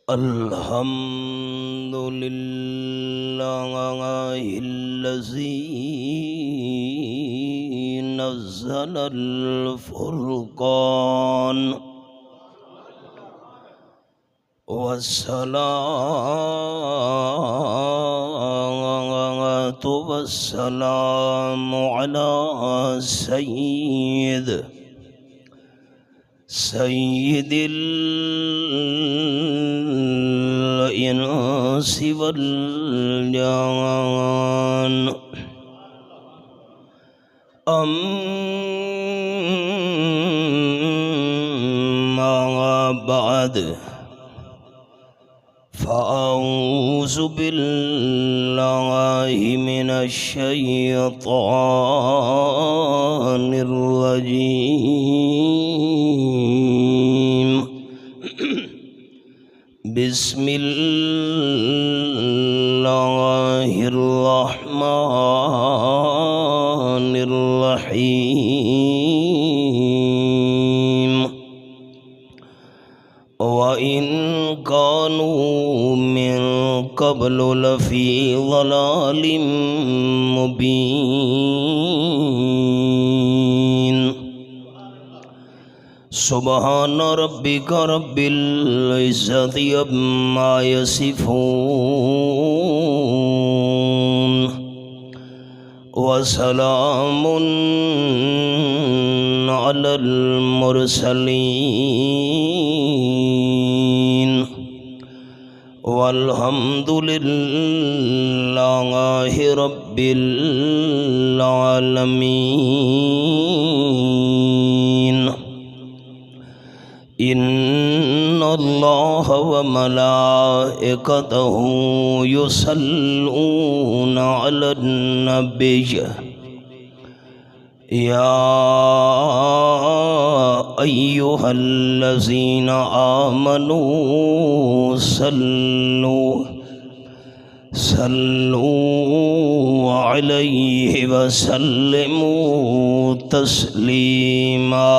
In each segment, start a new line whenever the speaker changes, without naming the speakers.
الحمد لله الذي نزل الفرقان والصلاة والسلام على سيد الإنس والجان أما بعد فأعوذ بالله من الشيطان الرجيم بسم الله الرحمن الرحيم وإن كانوا من قبل لفي ضلال مبين سبحان ربك رب العزة عما يصفون وسلام على المرسلين والحمد لله رب العالمين إن الله وملائكته يصلون على النبي يا أيها الذين آمنوا صلوا عليه وسلموا تسليما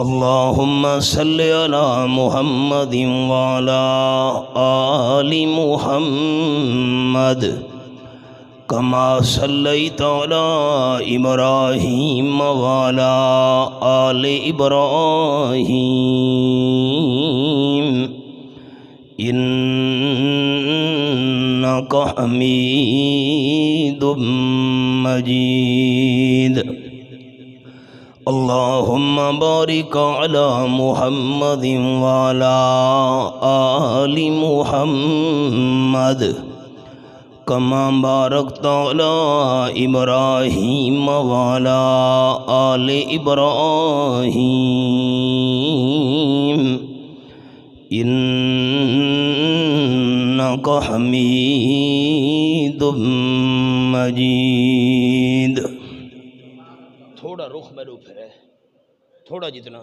اللهم صل على محمد وعلى آل محمد كما صليت على إبراهيم وعلى آل إبراهيم إنك حميد مجيد اللهم بارك على محمد وعلى آل محمد كما باركت على إبراهيم وعلى آل إبراهيم إنك حميد مجيد تھوڑا رخ میرے اوپر ہے تھوڑا جتنا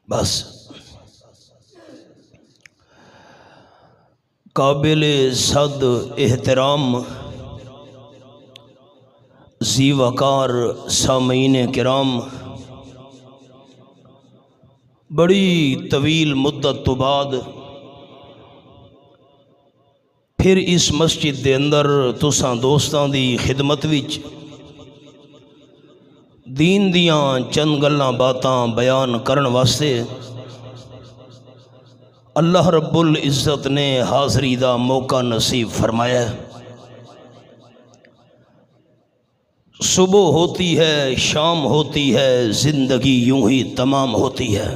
بس قابل صد احترام ذی وقار سامعین کرام بڑی طویل مدت تو بعد پھر اس مسجد دے اندر تساں دوستاں دی خدمت وچ دین دیاں چند گلاں باتاں بیان کرن واسطے اللہ رب العزت نے حاضری دا موقع نصیب فرمایا ہے۔ صبح ہوتی ہے شام ہوتی ہے زندگی یوں ہی تمام ہوتی ہے،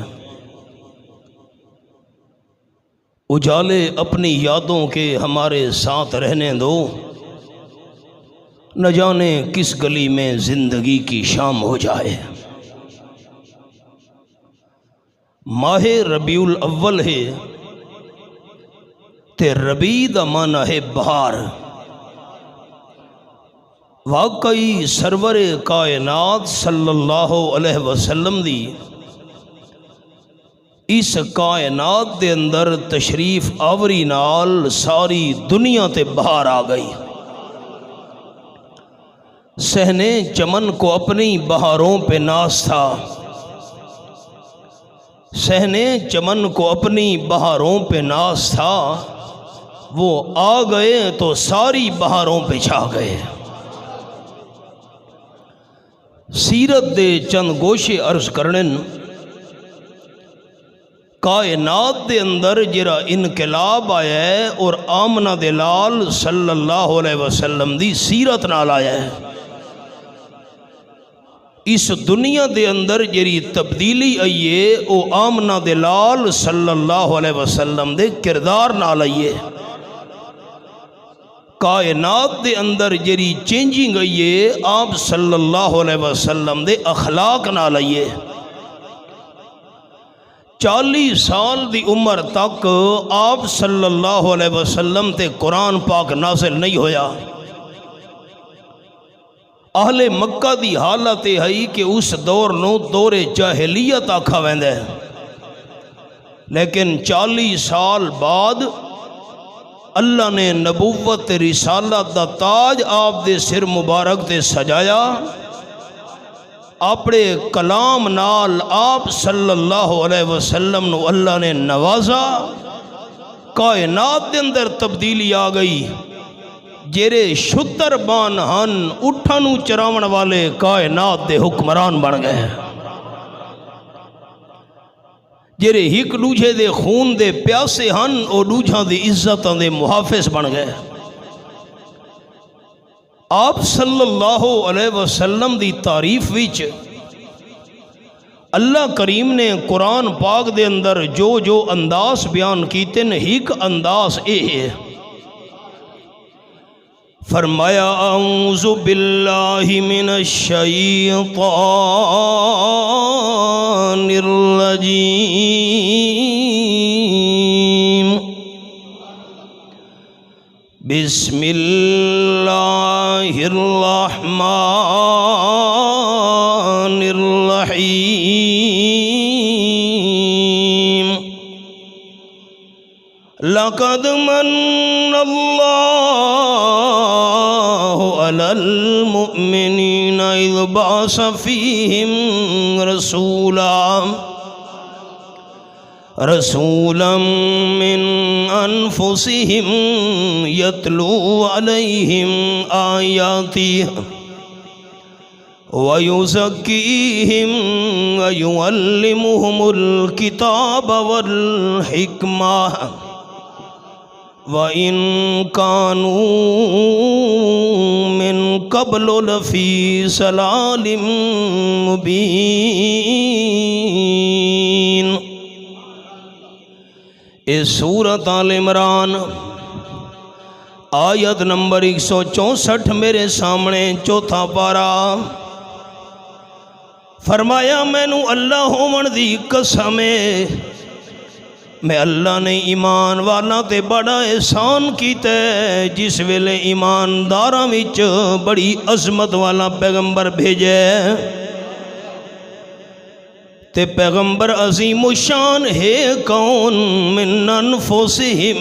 اجالے اپنی یادوں کے ہمارے ساتھ رہنے دو، نہ جانے کس گلی میں زندگی کی شام ہو جائے۔ ماہ ربیع الاول ہے تے ربیع دا معنی ہے بہار۔ واقعی سرور کائنات صلی اللہ علیہ وسلم دی اس کائنات دے اندر تشریف آوری نال ساری دنیا تے بہار آ گئی۔ صحنے چمن کو اپنی بہاروں پہ ناز تھا، صحنے چمن کو اپنی بہاروں پہ ناز تھا، وہ آ گئے تو ساری بہاروں پہ چھا گئے۔ سیرت دے چند گوشے عرض کرنن، کائنات دے اندر جرا انقلاب آیا ہے اور آمنہ دے لال صلی اللہ علیہ وسلم دی سیرت نال آیا ہے۔ اس دنیا دے اندر جری تبدیلی آئیے او آمنہ دے لال صلی اللہ علیہ وسلم دے کردار نال آئیے۔ کائنات دے اندر جری چینجنگ آئیے آپ صلی اللہ علیہ وسلم دے اخلاق نال آئیے۔ 40 سال دی عمر تک آپ صلی اللہ علیہ وسلم تے قرآن پاک نازل نہیں ہویا۔ اہل مکہ دی حالت ہے کہ اس دور نو دور جاہلیت آکھا ویندے، لیکن 40 سال بعد اللہ نے نبوت رسالت دا تاج آپ دے سر مبارک تے سجایا، اپنے کلام نال آپ صلی اللہ علیہ وسلم نو اللہ نے نوازا۔ کائنات دے اندر تبدیلی آ گئی، جیرے شتر بان ہن اٹھانو چراون والے کائنات دے حکمران بن گئے، جیرے ہک دوجھے دے خون دے پیاسے ہن اور دوجھاں دے عزتاں دے محافظ بن گئے۔ آپ صلی اللہ علیہ وسلم دی تعریف وچ اللہ کریم نے قرآن پاک دے اندر جو انداز بیان کیتے ہیں، ایک انداز اے ہے، فرمایا اعوذ باللہ من الشیطان الرجیم، بسم اللہ الرحمن الرحیم، لقد من اللہ علی المؤمنین اذ بعث فیہم رسولا من انفسہم یتلو علیہم آیاتہ وَيُزَكِّيهِمْ وَيُعَلِّمُهُمُ الْكِتَابَ وَالْحِكْمَةَ وَإِن كَانُوا مِن قَبْلُ لَفِي ضَلَالٍ مُبِينٍ۔ اس سورۃ آل عمران آیت نمبر 164 میرے سامنے، چوتھا پارا۔ فرمایا مینو اللہ ہون دی قسم ہے، میں اللہ نے ایمان والا تے بڑا احسان کیتا ہے، جس ویلے ایمانداراں وچ بڑی عظمت والا پیغمبر بھیجے، تے پیغمبر عظیم الشان ہے کون؟ من انفسہم،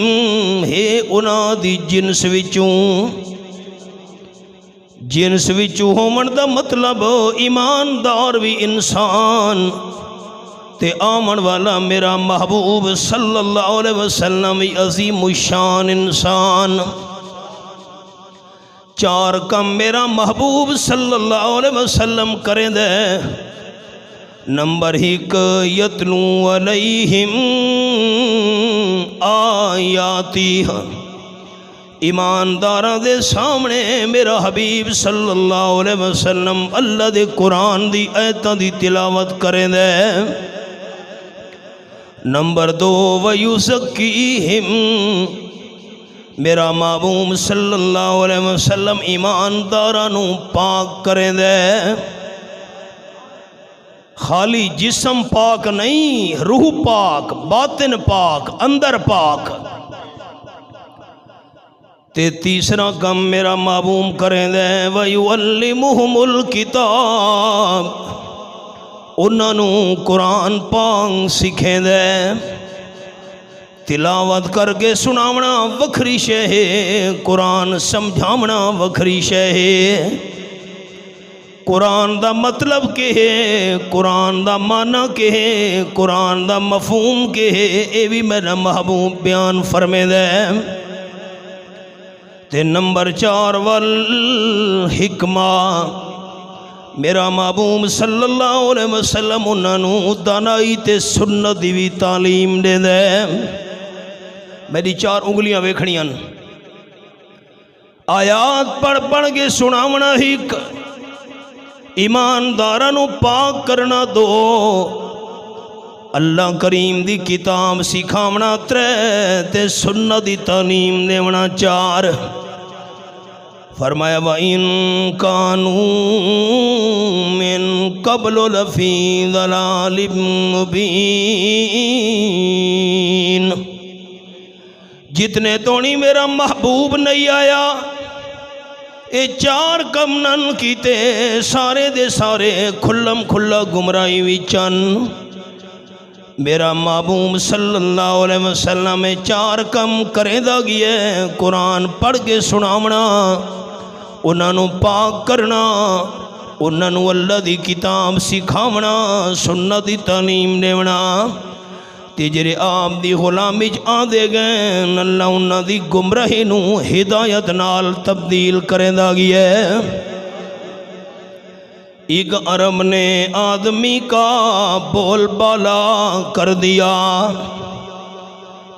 ہے انہاں دی جنس وچوں ہومن دا مطلب ایماندار بھی انسان، تے آمن والا میرا محبوب صلی اللہ علیہ وسلم عظیم الشان انسان۔ 4 کم میرا محبوب صلی اللہ علیہ وسلم کریں دے۔ نمبر 1، یتلو علیہم آیاتہ، ایمانداراں دے سامنے میرا حبیب صلی اللہ علیہ وسلم اللہ دے قرآن دی آیتاں دی تلاوت کریں دے۔ نمبر 2، وَيُزَكِّيهِمْ، میرا محبوب صلی اللہ علیہ وسلم ایمانداراں نو پاک کریں دے۔ خالی جسم پاک نہیں، روح پاک، باطن پاک، اندر پاک۔ تے تیسرا کم میرا محبوب کریں دے، وَيُعَلِّمُهُمُ الْكِتَابَ، انہاں نو قرآن پاک سکھیں دے۔ تلاوت کر کے سناونا وکھری شے ہے، قرآن سمجھاونا وکھری شے ہے۔ قرآن دا مطلب کہ ہے، قرآن دا معنی کہ ہے، قرآن دا مفہوم کہ ہے، اے بھی میرا محبوب بیان فرمے دے۔ تے نمبر 4 والحکمہ، میرا محبوب صلی اللہ علیہ وسلم انہاں نوں دانائی تے سنت دی بھی تعلیم دے دے۔ میری 4 انگلیاں ویکھنیاں، آیات پڑھ پڑھ کے سناونا ہی ایمانداراں نوں پاک کرنا 2، اللہ کریم دی کتاب سکھاونا 3 تے سنت دی تعلیم دیونا 4۔ فرمایا وَإِن كَانُوا مِن قَبْلُ لَفِي ضَلَالٍ مُبِينٍ، جتنے تونی میرا محبوب نہیں آیا، اے 4 کم نن کیتے، سارے دے سارے کھلم کھلا گمراہی وچن۔ میرا محبوب صلی اللہ علیہ وسلم 4 کم کرے دا گیا، قرآن پڑھ کے سناونا، انہاں نوں پاک کرنا، انہاں نوں اللہ دی کتاب سکھاونا، سنت دی تعلیم دیونا، تے جڑے آپ دی غلامی آ دے گئے، اللہ انہاں دی گمراہی نوں ہدایت نال تبدیل کرے دا گیا۔ ایک عرب نے آدمی کا بول بالا کر دیا،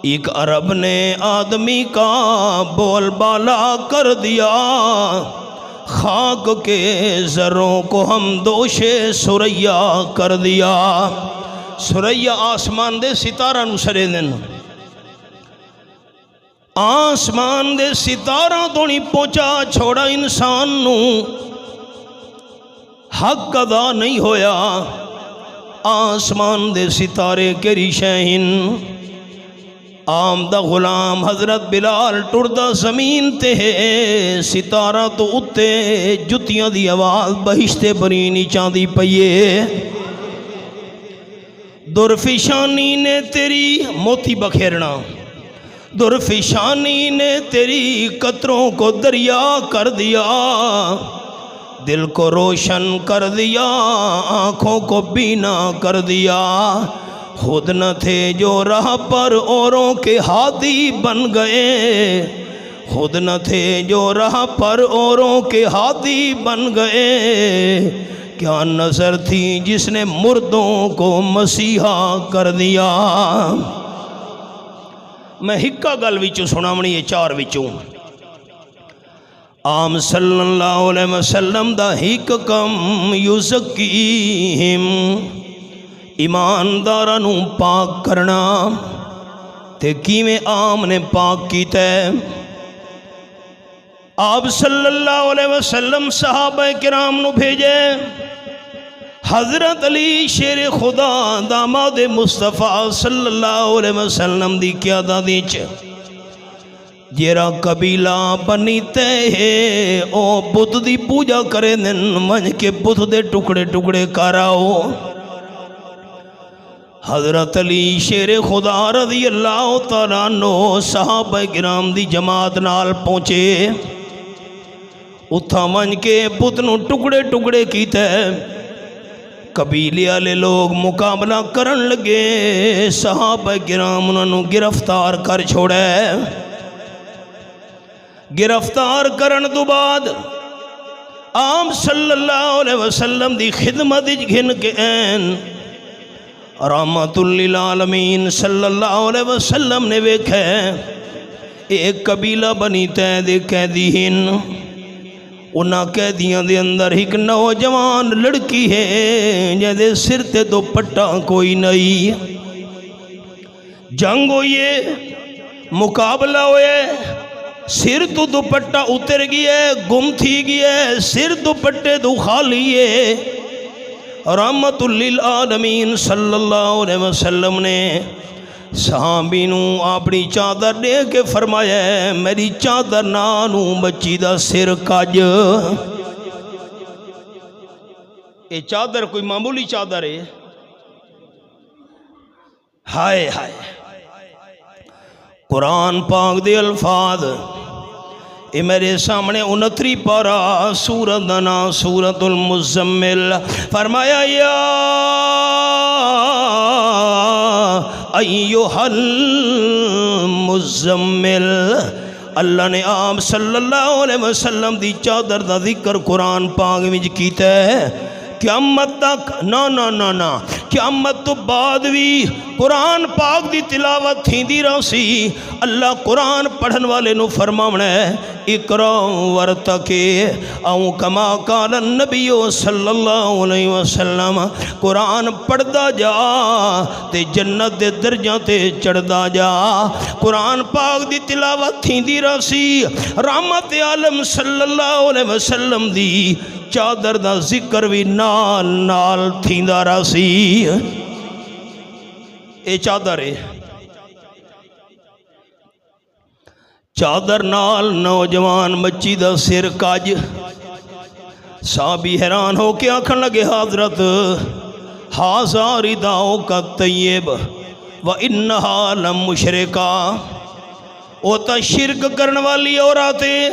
ایک عرب نے آدمی کا بول بالا کر دیا، خاک کے ذروں کو ہم دوش سریا کر دیا۔ سریا آسمان دے ستارہ نو سرے دن، آسمان دے ستارہ تو نہیں پہنچا چھوڑا انسان نو، حق ادا نہیں ہویا، آسمان دے ستارے کری شہین۔ آمدہ غلام حضرت بلال ٹردہ زمین تے ہے، ستارہ تو اتے جتیاں دی آواز بہشتے برینی چاندی پئیے، درفشانی نے تیری موتی بکھیرنا، درفشانی نے تیری قطروں کو دریا کر دیا، دل کو روشن کر دیا، آنکھوں کو بینا کر دیا، خود نہ تھے جو راہ پر اوروں کے ہادی بن گئے، خود نہ تھے جو راہ پر اوروں کے ہادی بن گئے، کیا نظر تھی جس نے مردوں کو مسیحا کر دیا۔ میں ہکا گل وچوں سناونی ہے 4 وچوں۔ آم صلی اللہ علیہ وسلم دا ہک کم یزکیہم، ایمانداراں نوں پاک کرنا، تے کیویں آم نے پاک کیتا ہے۔ آپ صلی اللہ علیہ وسلم صحابہ کرام نو بھیجے، حضرت علی شیر خدا داماد مصطفیٰ صلی اللہ علیہ وسلم دی قیادت وچ جیرا قبیلہ بنی تے او بت دی پوجا کرے دن، من کے بت دے ٹکڑے ٹکڑے کراؤ۔ حضرت علی شیر خدا رضی اللہ تعالیٰ عنہ صحابہ کرام دی جماعت نال پہنچے، اتھا من کے بت نو ٹکڑے ٹکڑے کیتے، قبیلے والے لوگ مقابلہ کرن لگے، صحابہ کرام انہاں نوں گرفتار کر چھوڑے۔ گرفتار کرن تو بعد آپ صلی اللہ علیہ وسلم دی خدمت گھن کے این رحمت للعالمین صلی اللہ علیہ وسلم نے ویکھے ایک قبیلہ بنی تے دے قیدی ہن، انہاں قیدیاں دے اندر ایک نوجوان لڑکی ہے جہدے سر تے دوپٹہ کوئی نہیں۔ جنگ ہوئیے، مقابلہ ہوئے، سر تو دوپٹہ اتر گیا، گم تھی گیا، سر دوپٹے تو خالی ہے۔ رحمت للعالمین صلی اللہ علیہ وسلم نے صحابی نوں اپنی چادر دے کے فرمایا ہے میری چادر نانو بچی دا سر کج۔ یہ چادر کوئی معمولی چادر ہے؟ ہائے ہائے، قرآن پاک دے الفاظ یہ میرے سامنے 29 پارہ سورت دا نام سورت المزمل. فرمایا یا ایھا المزمل. اللہ نے آپ صلی اللہ علیہ وسلم دی چادر دا ذکر قرآن پاک وچ کیتا ہے. قیامت تک نا قیامت تو بعد بھی قرآن پاک دی تلاوت تھیندی رہسی. اللہ قرآن پڑھن والے نو فرماونا ہے اقرا ورتقی او کما قال النبی صلی اللہ علیہ وسلم. قرآن پڑھدا جا تے جنت دے درجاں تے چڑھدا جا. قرآن پاک دی تلاوت تھیندی رہسی. رحمت عالم صلی اللہ علیہ وسلم دی چادر دا ذکر بھی نال نال تھیندا رہسی. اے چادر ہے چادر نال نوجوان بچی دا سر کج. صحابی حیران ہو کے آکھن لگے حضرت ھذا رداؤک الطیب وانھا لمشرکا. او تا شرک کرن والی عورتیں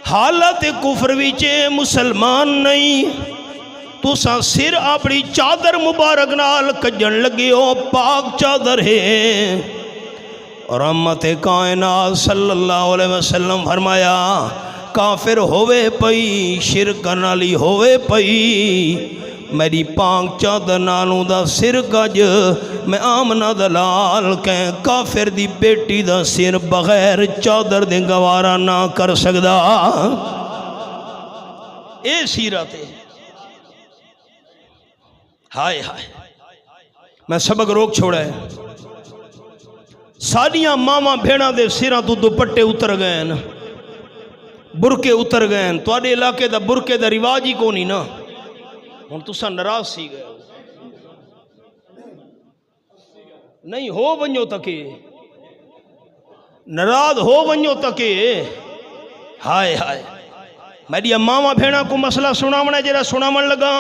حالت کفر وچے مسلمان نہیں. تساں سر اپنی چادر مبارک نال کجن لگے ہو. پاک چادر ہے. رحمت کائنات صلی اللہ علیہ وسلم فرمایا کافر ہوئے پئی شرک نالی ہوئے پئی میری پاک چادر نالوں دا سر کج. میں آمنہ دلال کہیں کافر دی بیٹی دا سر بغیر چادر دے گوارا نہ کر سکدا. اے سیرت ہے. ہائے ہائے میں سبق روک چھوڑا ہے. ساڑیاں ماما بھیڑا دے سیرہ تو دوپٹے اتر گئے نا برکے اتر گئے. تو آڑے علاقے دا برکے دا رواج ہی کو نہیں نا. ہن تساں ناراض سی گئے نہیں ہو ونجو تکے ناراض ہو ونجو تکے. ہائے ہائے میری ماما بھیڑا کو مسئلہ سناونا جرا سناون لگا.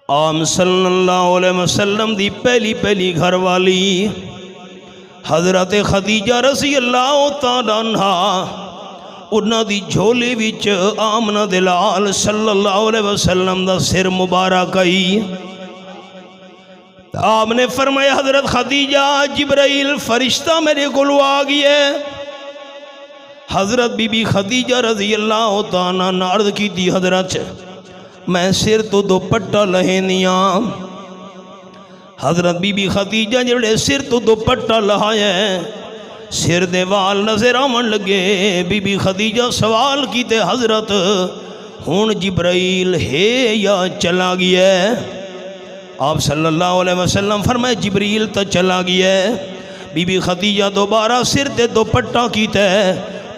آم صلی اللہ علیہ وسلم دی پہلی گھر والی حضرت خدیجہ رضی اللہ تعالیٰ عنہ انہاں دی جھولی وچ آمنہ دلال صلی اللہ علیہ وسلم دا سر مبارک آئی. آپ نے فرمایا حضرت خدیجہ جبرائیل فرشتہ میرے گلو آگئی ہے. حضرت بی بی خدیجہ رضی اللہ تعالیٰ عنہ عرض کی تھی حضرت میں سر تو دوپٹہ لہینیاں. حضرت بی بی خدیجہ جڑے سر تو دوپٹہ لہائے سر دے وال نظر آمن لگے. بی بی خدیجہ سوال کی تے حضرت ہون جبرائیل ہے یا چلا گیا ہے. آپ صلی اللہ علیہ وسلم فرمائے جبرائیل تا چلا گیا ہے. بی بی خدیجہ دوبارہ سر تے دوپٹہ کی تے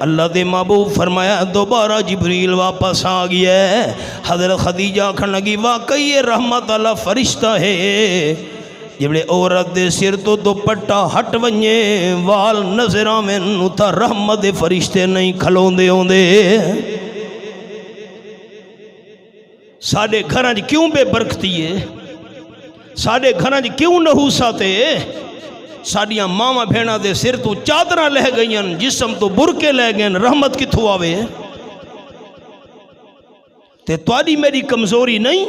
اللہ دے محبوب فرمایا دوبارہ جبریل واپس آ گیا ہے. حضرت خدیجہ کھن لگی واقعی یہ رحمت اللہ فرشتہ ہے. جبڑے عورت دے سر تو دوپٹہ ہٹ ونجے وال نظر آمن تا رحمت دے فرشتے نہیں کھلون دے ہوں دے. ساڑے گھرانج کیوں بے برکتی ہے. ساڑے گھرانج کیوں نحوساتے. ساڑیاں ماما بھیڑا دے سر تو چادرہ لہ گئیں جسم تو برکے لہ گئیں. رحمت کی تھو آوے تے تواری میری کمزوری نہیں.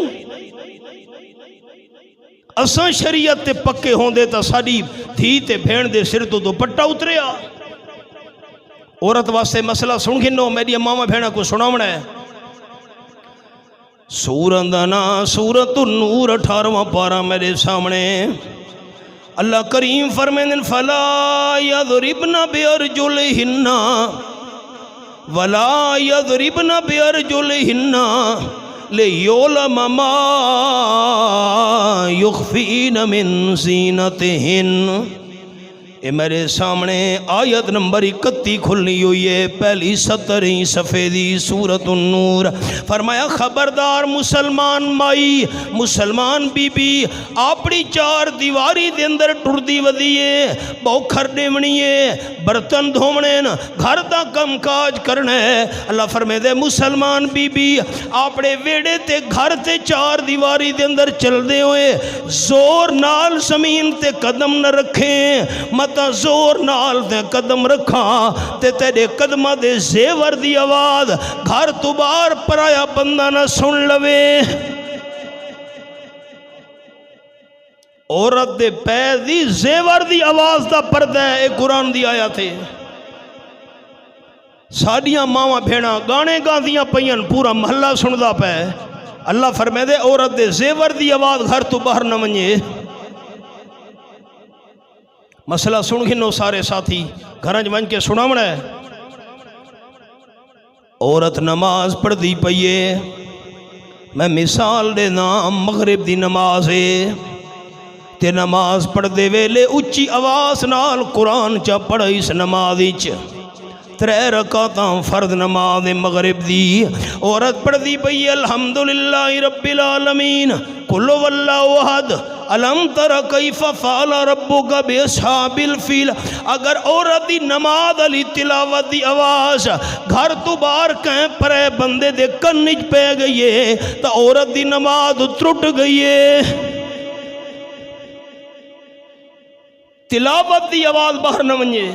اساں شریعت تے پکے ہوں دے تا ساڑی دھی تے بھیڑ دے سر تو دوپٹہ اتریا. عورت واسطے مسئلہ سن گھنو میری ماما بھیڑا کو سناونا ہے. سورت دانا سورت النور 18واں پارہ میرے سامنے. اللہ کریم فرمائیں فلا یضربن بارجلہن ولا یضربن بارجلہن لیعلم ما یخفین من زینتہن. یہ میرے سامنے آیت نمبر 31 کھلنی ہوئی ہے پہلی 17 صفحے دی سورت النور. فرمایا خبردار مسلمان مائی مسلمان بی بی اپنی چار دیواری دے اندر ٹردی ودیے بوکھر دیونیے برتن دھومنے گھر دا کم کاج کرنے. اللہ فرمائے دے مسلمان بی بی اپنے ویڑے تے گھر تے چار دیواری دے اندر چل دے ہوئے زور نال زمین تے قدم نہ رکھیں. مت تا زور نال تے قدم رکھاں تے تیرے قدمہ دے زیور دی آواز گھر تو باہر پرایا بندہ نہ سن لوے عورت دے پیر دی زیور دی آواز دا پردہ ہے ایک قرآن دی آیات ہے ساڑیاں ماواں بھیڑاں گانے گاندیاں پئیاں پورا محلہ سندا پے اللہ فرمائے دے عورت دے زیور دی آواز گھر تو باہر نہ ونجے مسئلہ سن گھنو سارے ساتھی گھرانج ون کے سناونا ہے عورت نماز پڑھ دی پئیے میں مثال دے نام مغرب دی نماز ہے تے نماز پڑھ دے ویلے اچھی آواز نال قرآن چا پڑھ اس نماز اچ 3 رکعتاں فرض نماز مغرب دی عورت پڑھ دی پئی الحمدللہ رب العالمین قل هو اللہ احد الم تر کیف فعل ربک باصحاب الفیل اگر عورت دی نماز علی تلاوت دی آواز گھر تو باہر کہیں پرے بندے دے کنج پہ گئی ہے تا عورت دی نماز ترٹ گئی ہے تلاوت دی آواز باہر نہ ونجے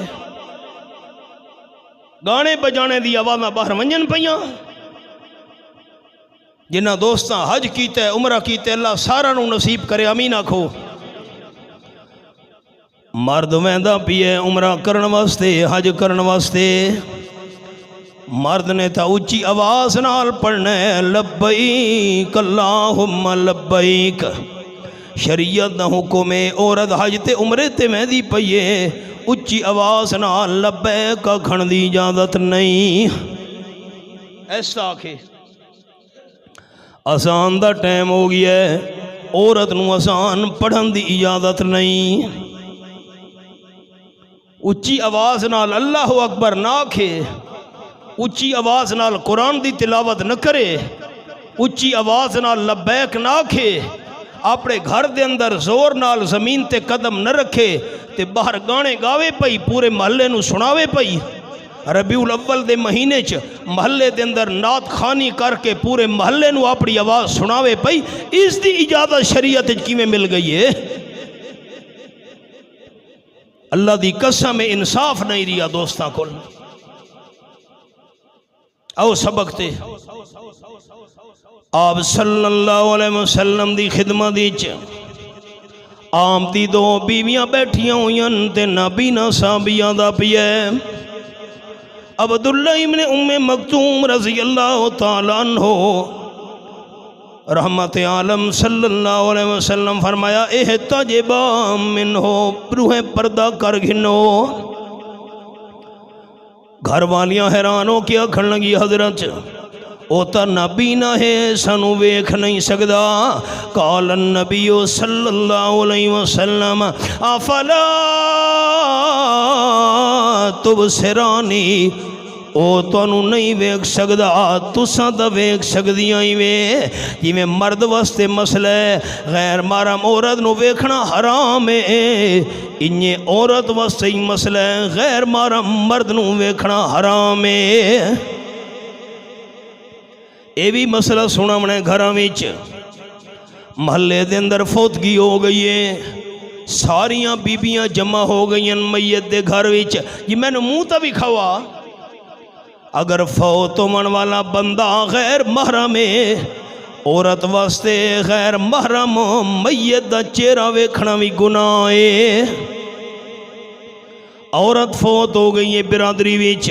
گانے بجانے دی آواز نہ باہر ونجن پئیاں جنہ دوستاں حج کیتے عمرہ کیتے اللہ سارا نو نصیب کرے آمین آکھو مرد ویندا پیے عمرہ کرن واسطے حج کرن واسطے مرد نے تا اچھی آواز نال پڑھنے لبیک اللہم لبیک شریعت نہ حکم عورت حج تے عمرے تے مہدی پئیے اچھی آواز نال لبیک کھن دی اجازت نہیں ایسا آکھے آسان دا ٹائم ہو گیا ہے عورت نو آسان پڑھن دی اجازت نہیں اچھی آواز نال اللہ اکبر نہ آکھے اچھی آواز نال قرآن دی تلاوت نہ کرے اچھی آواز نال لبیک نہ آکھے اپنے گھر دے اندر زور نال زمین تے قدم نہ رکھے تے باہر گانے گاوے پئی پورے محلے نو سناوے پئی ربیع الاول دے مہینے چ محلے دے اندر نعت خانی کر کے پورے محلے نو اپنی آواز سناوے پئی اس دی اجازت شریعت کیویں مل گئی ہے اللہ دی قسم انصاف نہیں رہا دوستاں کول او سبق تے آپ صلی اللہ علیہ وسلم دی خدمت دیچ آمدی 2 بیویاں بیٹھیاں ہوئیں تے نابینا صحابیاں دا پیے عبداللہ ابن ام مکتوم رضی اللہ تعالیٰ عنہ رحمت عالم صلی اللہ علیہ وسلم فرمایا احتجبا منہو روح پردہ کر گھنو گھر والیاں حیرانوں کیا کھڑ لگی حضرت او تا نبی نہ ہے سانو ویکھ نہیں سکدا قال النبی صلی اللہ علیہ وسلم افلا تبصرانی او تانو نہیں ویکھ سکدا تساں تا ویکھ سکدیاں وے جویں مرد واسطے مسئلہ ہے غیر محرم عورت نو ویکھنا حرام ہے انہیں عورت واسطے ہی مسئلہ ہے غیر محرم مرد نو ویکھنا حرام ہے اے بھی مسئلہ سنا منے گھراں وچ محلے دے اندر فوتگی ہو گئی ہے ساریاں بیبیاں جمع ہو گئی میت دے گھر وچ یہ میں نے منہ تے بھی کھوا اگر فوت ہون والا بندہ غیر محرم ہے عورت واسطے غیر محرم میت دا چہرہ ویکھنا بھی گناہ ہے عورت فوت ہو گئی ہے برادری وچ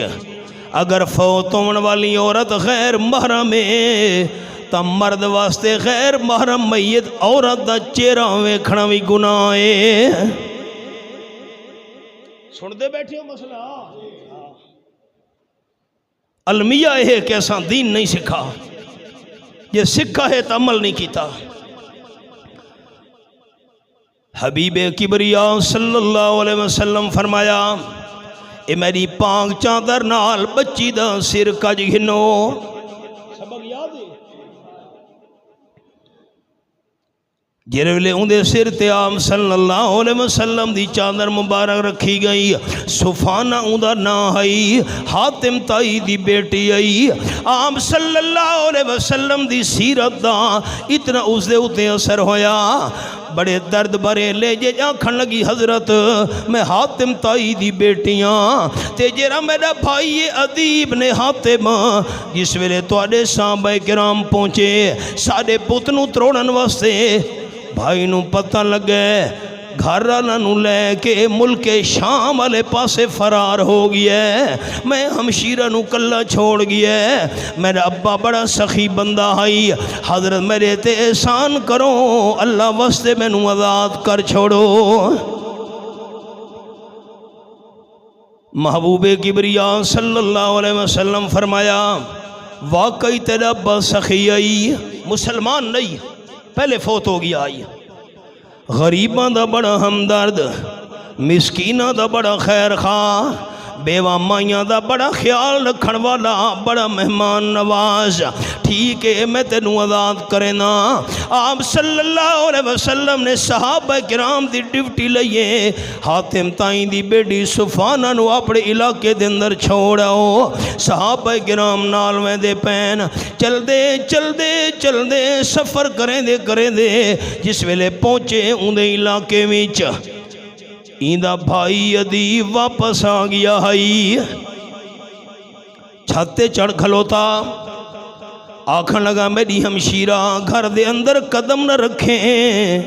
اگر فوت ہون والی عورت غیر محرم ہے تا مرد واسطے غیر محرم میت عورت دا چہرہ ویکھنا بھی گناہ ہے سن دے بیٹھے ہو مسئلہ المیہ ہے کہ ایسا دین نہیں سکھا یہ سکھا ہے تو عمل نہیں کیتا حبیب کبریا صلی اللہ علیہ وسلم فرمایا اے میری پانگ چادر نال بچی دا سر کج گھنو سبق یاد ہے جس ویلے اندر سر تے آپ صلی اللہ علیہ وسلم دی چادر مبارک رکھی گئی، سفانہ اندہ نا آئی، حاتم تائی دی بیٹی آئی، آپ صلی اللہ علیہ وسلم دی سیرت دا اتنا اس دے اتے اثر ہویا، بڑے درد بھرے لے جے آکھن لگی حضرت میں حاتم تائی دی بیٹیاں تے جیرا میرا بھائی ادیب نے حاتم جس ویلے تواڈے صحابہ کرام پہنچے ساڈے پت نو تروڑن واسطے، بھائی نو پتہ لگے گھر نو لے کے ملک شام والے پاسے فرار ہو گیا ہے، میں ہمشیرہ نو کلا چھوڑ گیا ہے، میرا ابا بڑا سخی بندہ آئی، حضرت میرے تے احسان کرو اللہ واسطے میں نو آزاد کر چھوڑو۔ محبوب کبریا صلی اللہ علیہ وسلم فرمایا واقعی تیرا ابا سخی آئی، مسلمان نہیں، پہلے فوت ہو گیا آئی، غریباں دا بڑا ہمدرد، مسکیناں دا بڑا خیر خواہ، بیوہ مائیاں دا بڑا خیال رکھن والا، بڑا مہمان نواز، ٹھیک ہے میں تینوں آزاد کرنا۔ آپ صلی اللہ علیہ وسلم نے صحابہ کرام دی ڈیوٹی لئیے، حاتم تائیں دی بیٹی سفانہ نو اپنے علاقے دے اندر چھوڑاؤ، صحابہ کرام نال میں دے پین چل دے سفر کریں دے جس ویلے پہنچے اندے علاقے وچ ایندہ بھائی ادیب واپس آ گیا ہے، چھتے چڑھ کھلوتا آکھن لگا میری ہمشیرہ گھر دے اندر قدم نہ رکھیں،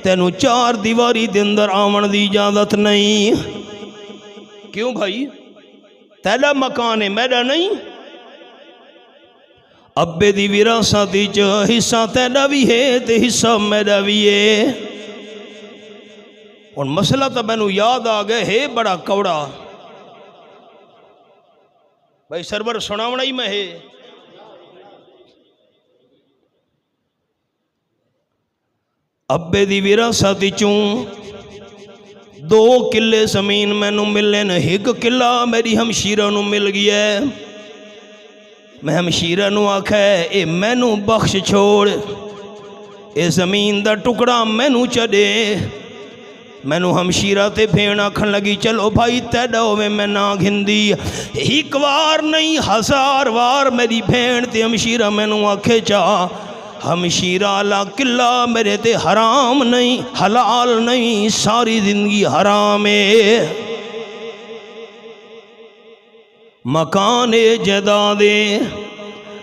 تینوں چار دیواری دے اندر آمن دی اجازت نہیں۔ کیوں بھائی؟ تیرا مکان ہے میرا نہیں، ابے دی وراثت وچ حصہ تیرا بھی ہے تے حصہ میرا بھی ہے۔ اور مسئلہ تو میں نو یاد آ گئے ہے بڑا کوڑا، بھائی سرور سناونا ہی میں ہے۔ ابے دی وراثت وچوں 2 کلے زمین میں نو ملے نہ، 1 کلا میری ہمشیرہ نو مل گیا ہے، میں ہمشیرہ نو آکھے اے میں نو بخش چھوڑ، اے زمین دا ٹکڑا میں نو چڑے، میں نو ہمشیرہ تے بھین آکھن لگی چلو بھائی تیڑا ہوئے میں نا گھندی، ایک وار نہیں 1000 وار میری بھین تے ہمشیرہ میں نو آکھے چاہ، ہمشیرہ لا قلعہ میرے تے حرام نہیں حلال نہیں، ساری زندگی حرام ہے، مکان جائیدادے،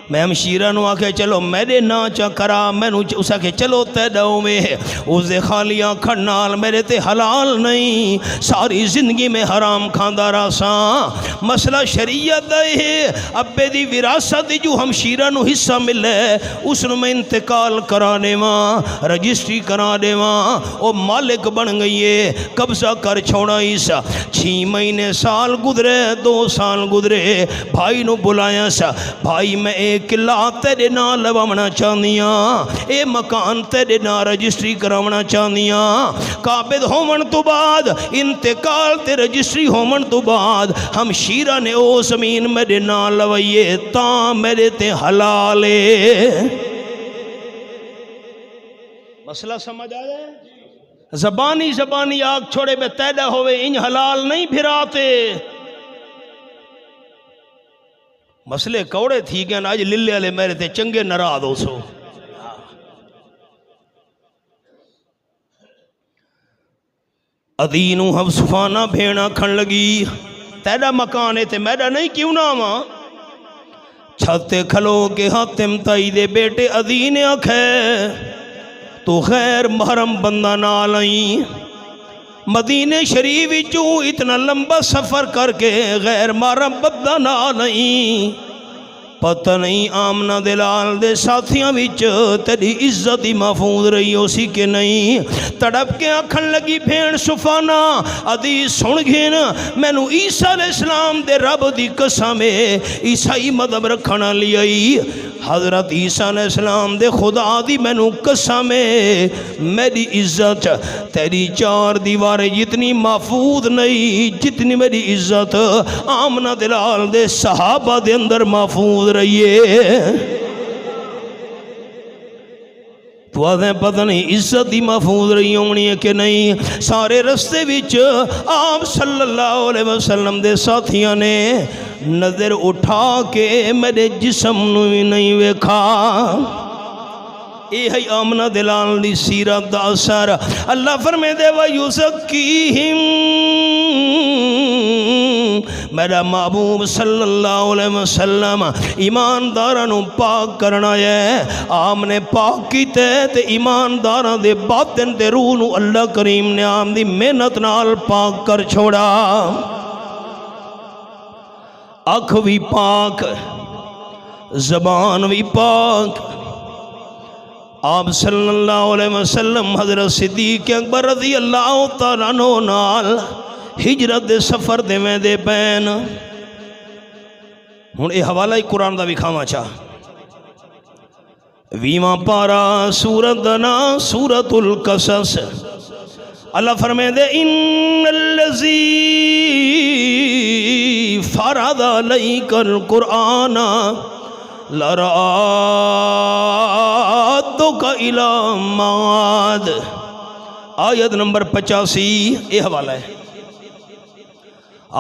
میں ہمشیرہ نو آکھے چلو میرے نا چا کرا، میں نو اسا کہ چلو تیڑاؤ میں اس دے خالیاں کھڑنال میرے تے حلال نہیں، ساری زندگی میں حرام کھاندہ راساں، مسئلہ شریعت دے ہے، ابے دی وراثت دی جو ہمشیرہ نو حصہ ملے اس نو میں انتقال کرانے ماں رجسٹری کرانے ماں او مالک بن گئی ہے، قبضہ کر چھوڑا ایسا، 6 مہینے سال گزرے 2 سال گزرے، بھائی نو بلایا سا، بھائی میں ایک قلعہ تیرے نا لوانا چاندیاں، اے مکان تیرے نا رجسٹری کراونا چاندیاں، قابض ہومن تو بعد انتقال تے رجسٹری ہومن تو بعد ہمشیرہ نے او زمین میرے نا لوائیے تاں میرے تے حلالے۔ مسئلہ سمجھ آ جائے؟ زبانی آگ چھوڑے بے تیڑا ہوئے ان حلال نہیں بھراتے، مسئلے کوڑے تھی گئے آج للے والے میرے تے چنگے نراض ہو سو۔ ادینو حفصفانہ بھیڑا کھن لگی تیڑا مکان ہے تے میرا نہیں کیوں نہ ماں، چھتے کھلو کے حاتم تائی دے بیٹے ادین آکھے تو غیر محرم بندہ نہ آلائیں، مدینہ شریف جو اتنا لمبا سفر کر کے غیر محرم بندہ نہ آلائیں، پتہ نہیں آمنہ دلال دے ساتھیاں وچ تیری عزتی محفوظ رہی ہو سی کہ نہیں، تڑپ کے آکھن لگی بھین سفانہ حدیث سن گھن میں نو عیسیٰ علیہ السلام دے رب دی قسم عیسائی مذہب رکھنا لیائی، حضرت عیسیٰ علیہ السلام دے خدا دی میں نو قسم میری عزت تیری 4 دیواریں جتنی محفوظ نہیں جتنی میری عزت آمنہ دلال دے صحابہ دے اندر محفوظ رہیے۔ تو آدھیں پتہ نہیں عزت ہی محفوظ رہی ہونی ہے کہ نہیں. سارے رستے وچ آپ صلی اللہ علیہ وسلم دے ساتھیاں نے نظر اٹھا کے میرے جسم نو بھی نہیں ویکھا. اے ہے آمنہ دلال دی سیرت دا اثر. اللہ فرمے دے وَيُزَكِّيهِمْ میرا محبوب صلی اللہ علیہ وسلم ایماندارانو پاک کرنا ہے. آپ نے پاک کیتے تے ایمانداران دے باطن دے روح نو اللہ کریم نے آم دی محنت نال پاک کر چھوڑا. اکھ بھی پاک، زبان بھی پاک. آپ صلی اللہ علیہ وسلم حضرت صدیق اکبر رضی اللہ تعالیٰ عنہ نال ہجرت دے سفر دے میں دے پین. ہن اے حوالہ ہی قرآن دا بھی کھاواں چاہ. ویواں پارا سورت دنا سورت القصص. اللہ فرمے دے ان الذی فرض علیک القرآن لرادک الی معاد. آیت نمبر 85 یہ حوالہ ہے.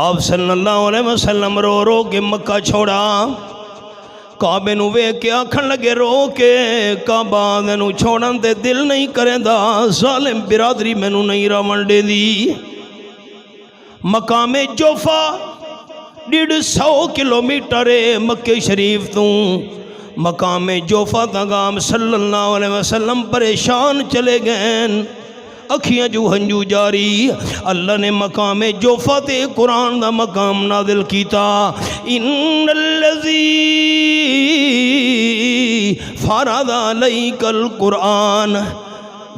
آپ صلی اللہ علیہ وسلم رو رو کے مکہ چھوڑا. کعبے نو ویکھ کے آکھن لگے رو کے کعبہ نو چھوڑن تے دل نہیں کرے دا. ظالم برادری مینوں نہیں راون دے دی. مقام جوفا 150 کلومیٹر مکہ شریف تو. مقام جوفا تگام صلی اللہ علیہ وسلم پریشان چلے گئے. اکھیاں جو ہنجو جاری. اللہ نے مقام جوفا تے قرآن دا مقام نازل کیتا. ان الذی فرض علیک القرآن.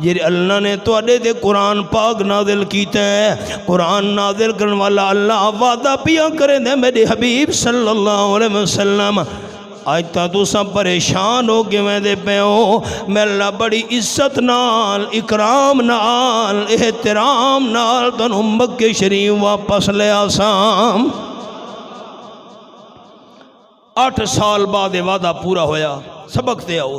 جی اللہ نے توڑے دے قرآن پاک نازل کیتا ہے. قرآن نازل کرنے والا اللہ وعدہ پیا کرے دے میرے حبیب صلی اللہ علیہ وسلم. آج تا تو سب پریشان ہو کے میں دے پہ ہو. میں اللہ بڑی عزت نال اکرام نال احترام نال تنو مکہ شریف واپس لے آسام. 8 سال بعد وعدہ پورا ہویا. سبق تے آؤ.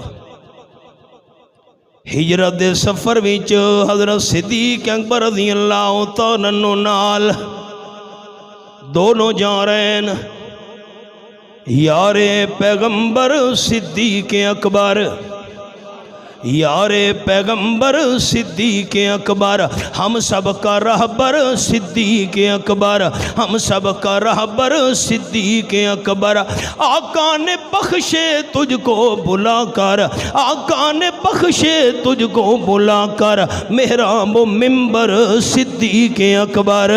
ہجرت دے سفر وچ حضرت صدیق اکبر رضی اللہ تعالیٰ عنہ نال دونوں جا رہے ہیں. یار پیغمبر صدیق اکبر، یار پیغمبر صدیق اکبر، ہم سب کا رہبر صدیق اکبر، ہم سب کا رہبر صدیق اکبر. آقا نے بخشے تجھ کو بلا کر، آقا نے بخشے تجھ کو بلا کر محراب و منبر صدیق اکبر.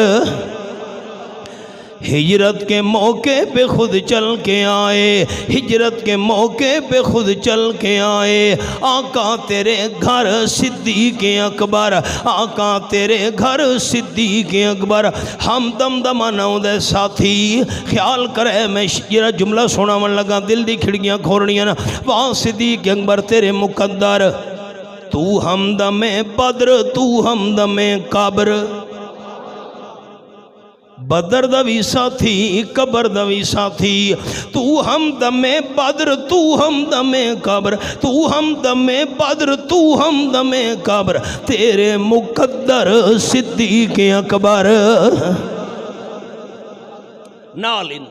ہجرت کے موقع پہ خود چل کے آئے، ہجرت کے موقع پہ خود چل کے آئے. آقا تیرے گھر صدیق اکبر، آقا تیرے گھر صدیق اکبر. ہم دم دماناؤں دے ساتھی خیال کرے میں یہ جملہ سونا من لگا دل دی کھڑکیاں کھوڑنیاں نا. وہاں صدیق اکبر تیرے مقدر، تو ہمدم بدر تو ہمدم قبر. بدر دوی ساتھی قبر دوی ساتھی. تو ہمدم بدر تو ہمدم قبر، تو ہمدم بدر تو ہمدم قبر. تیرے مقدر صدیق اکبر. نالن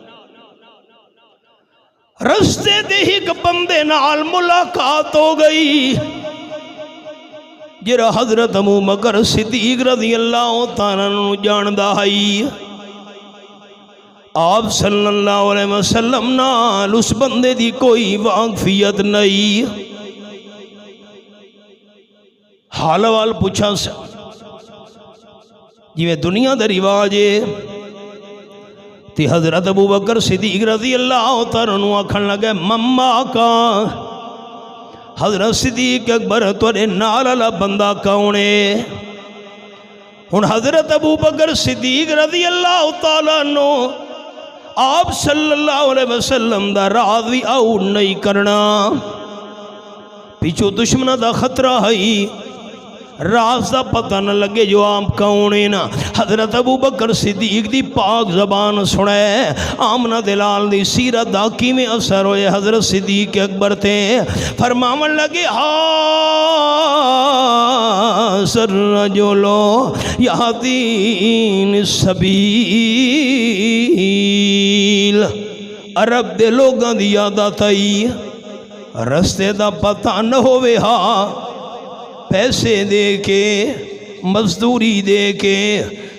رستے دے ایک بندے نال ملاقات ہو گئی جرا حضرت ابو بکر صدیق رضی اللہ تعالیٰ عنہ جاندہ ہائی. آپ صلی اللہ علیہ وسلم نال اس بندے دی کوئی واقفیت نہیں. حال وال پوچھا جی میں دنیا دا رواج ہے. تی حضرت ابو بکر صدیق رضی اللہ تعالیٰ عنہ آکھن لگے مما کا. حضرت صدیق اکبر تورے نال والا بندہ کونے؟ ہن حضرت ابو بکر صدیق رضی اللہ تعالیٰ عنہ آپ صلی اللہ علیہ وسلم دا راز بھی آؤ نہیں کرنا. پیچھو دشمنہ دا خطرہ ہے. راز دا پتہ نہ لگے جو آپ کون ہے نا۔ حضرت ابو بکر صدیق دی پاک زبان سنے، آمنہ دلال دی سیرت دا کی میں اثر ہوئے۔ حضرت صدیق اکبر تھے، فرماون لگے سر رجلو یہدین السبیل، عرب دے لوگاں دی یادات آئی، رستے دا پتہ نہ ہوئے ہاں، پیسے دے کے مزدوری دے کے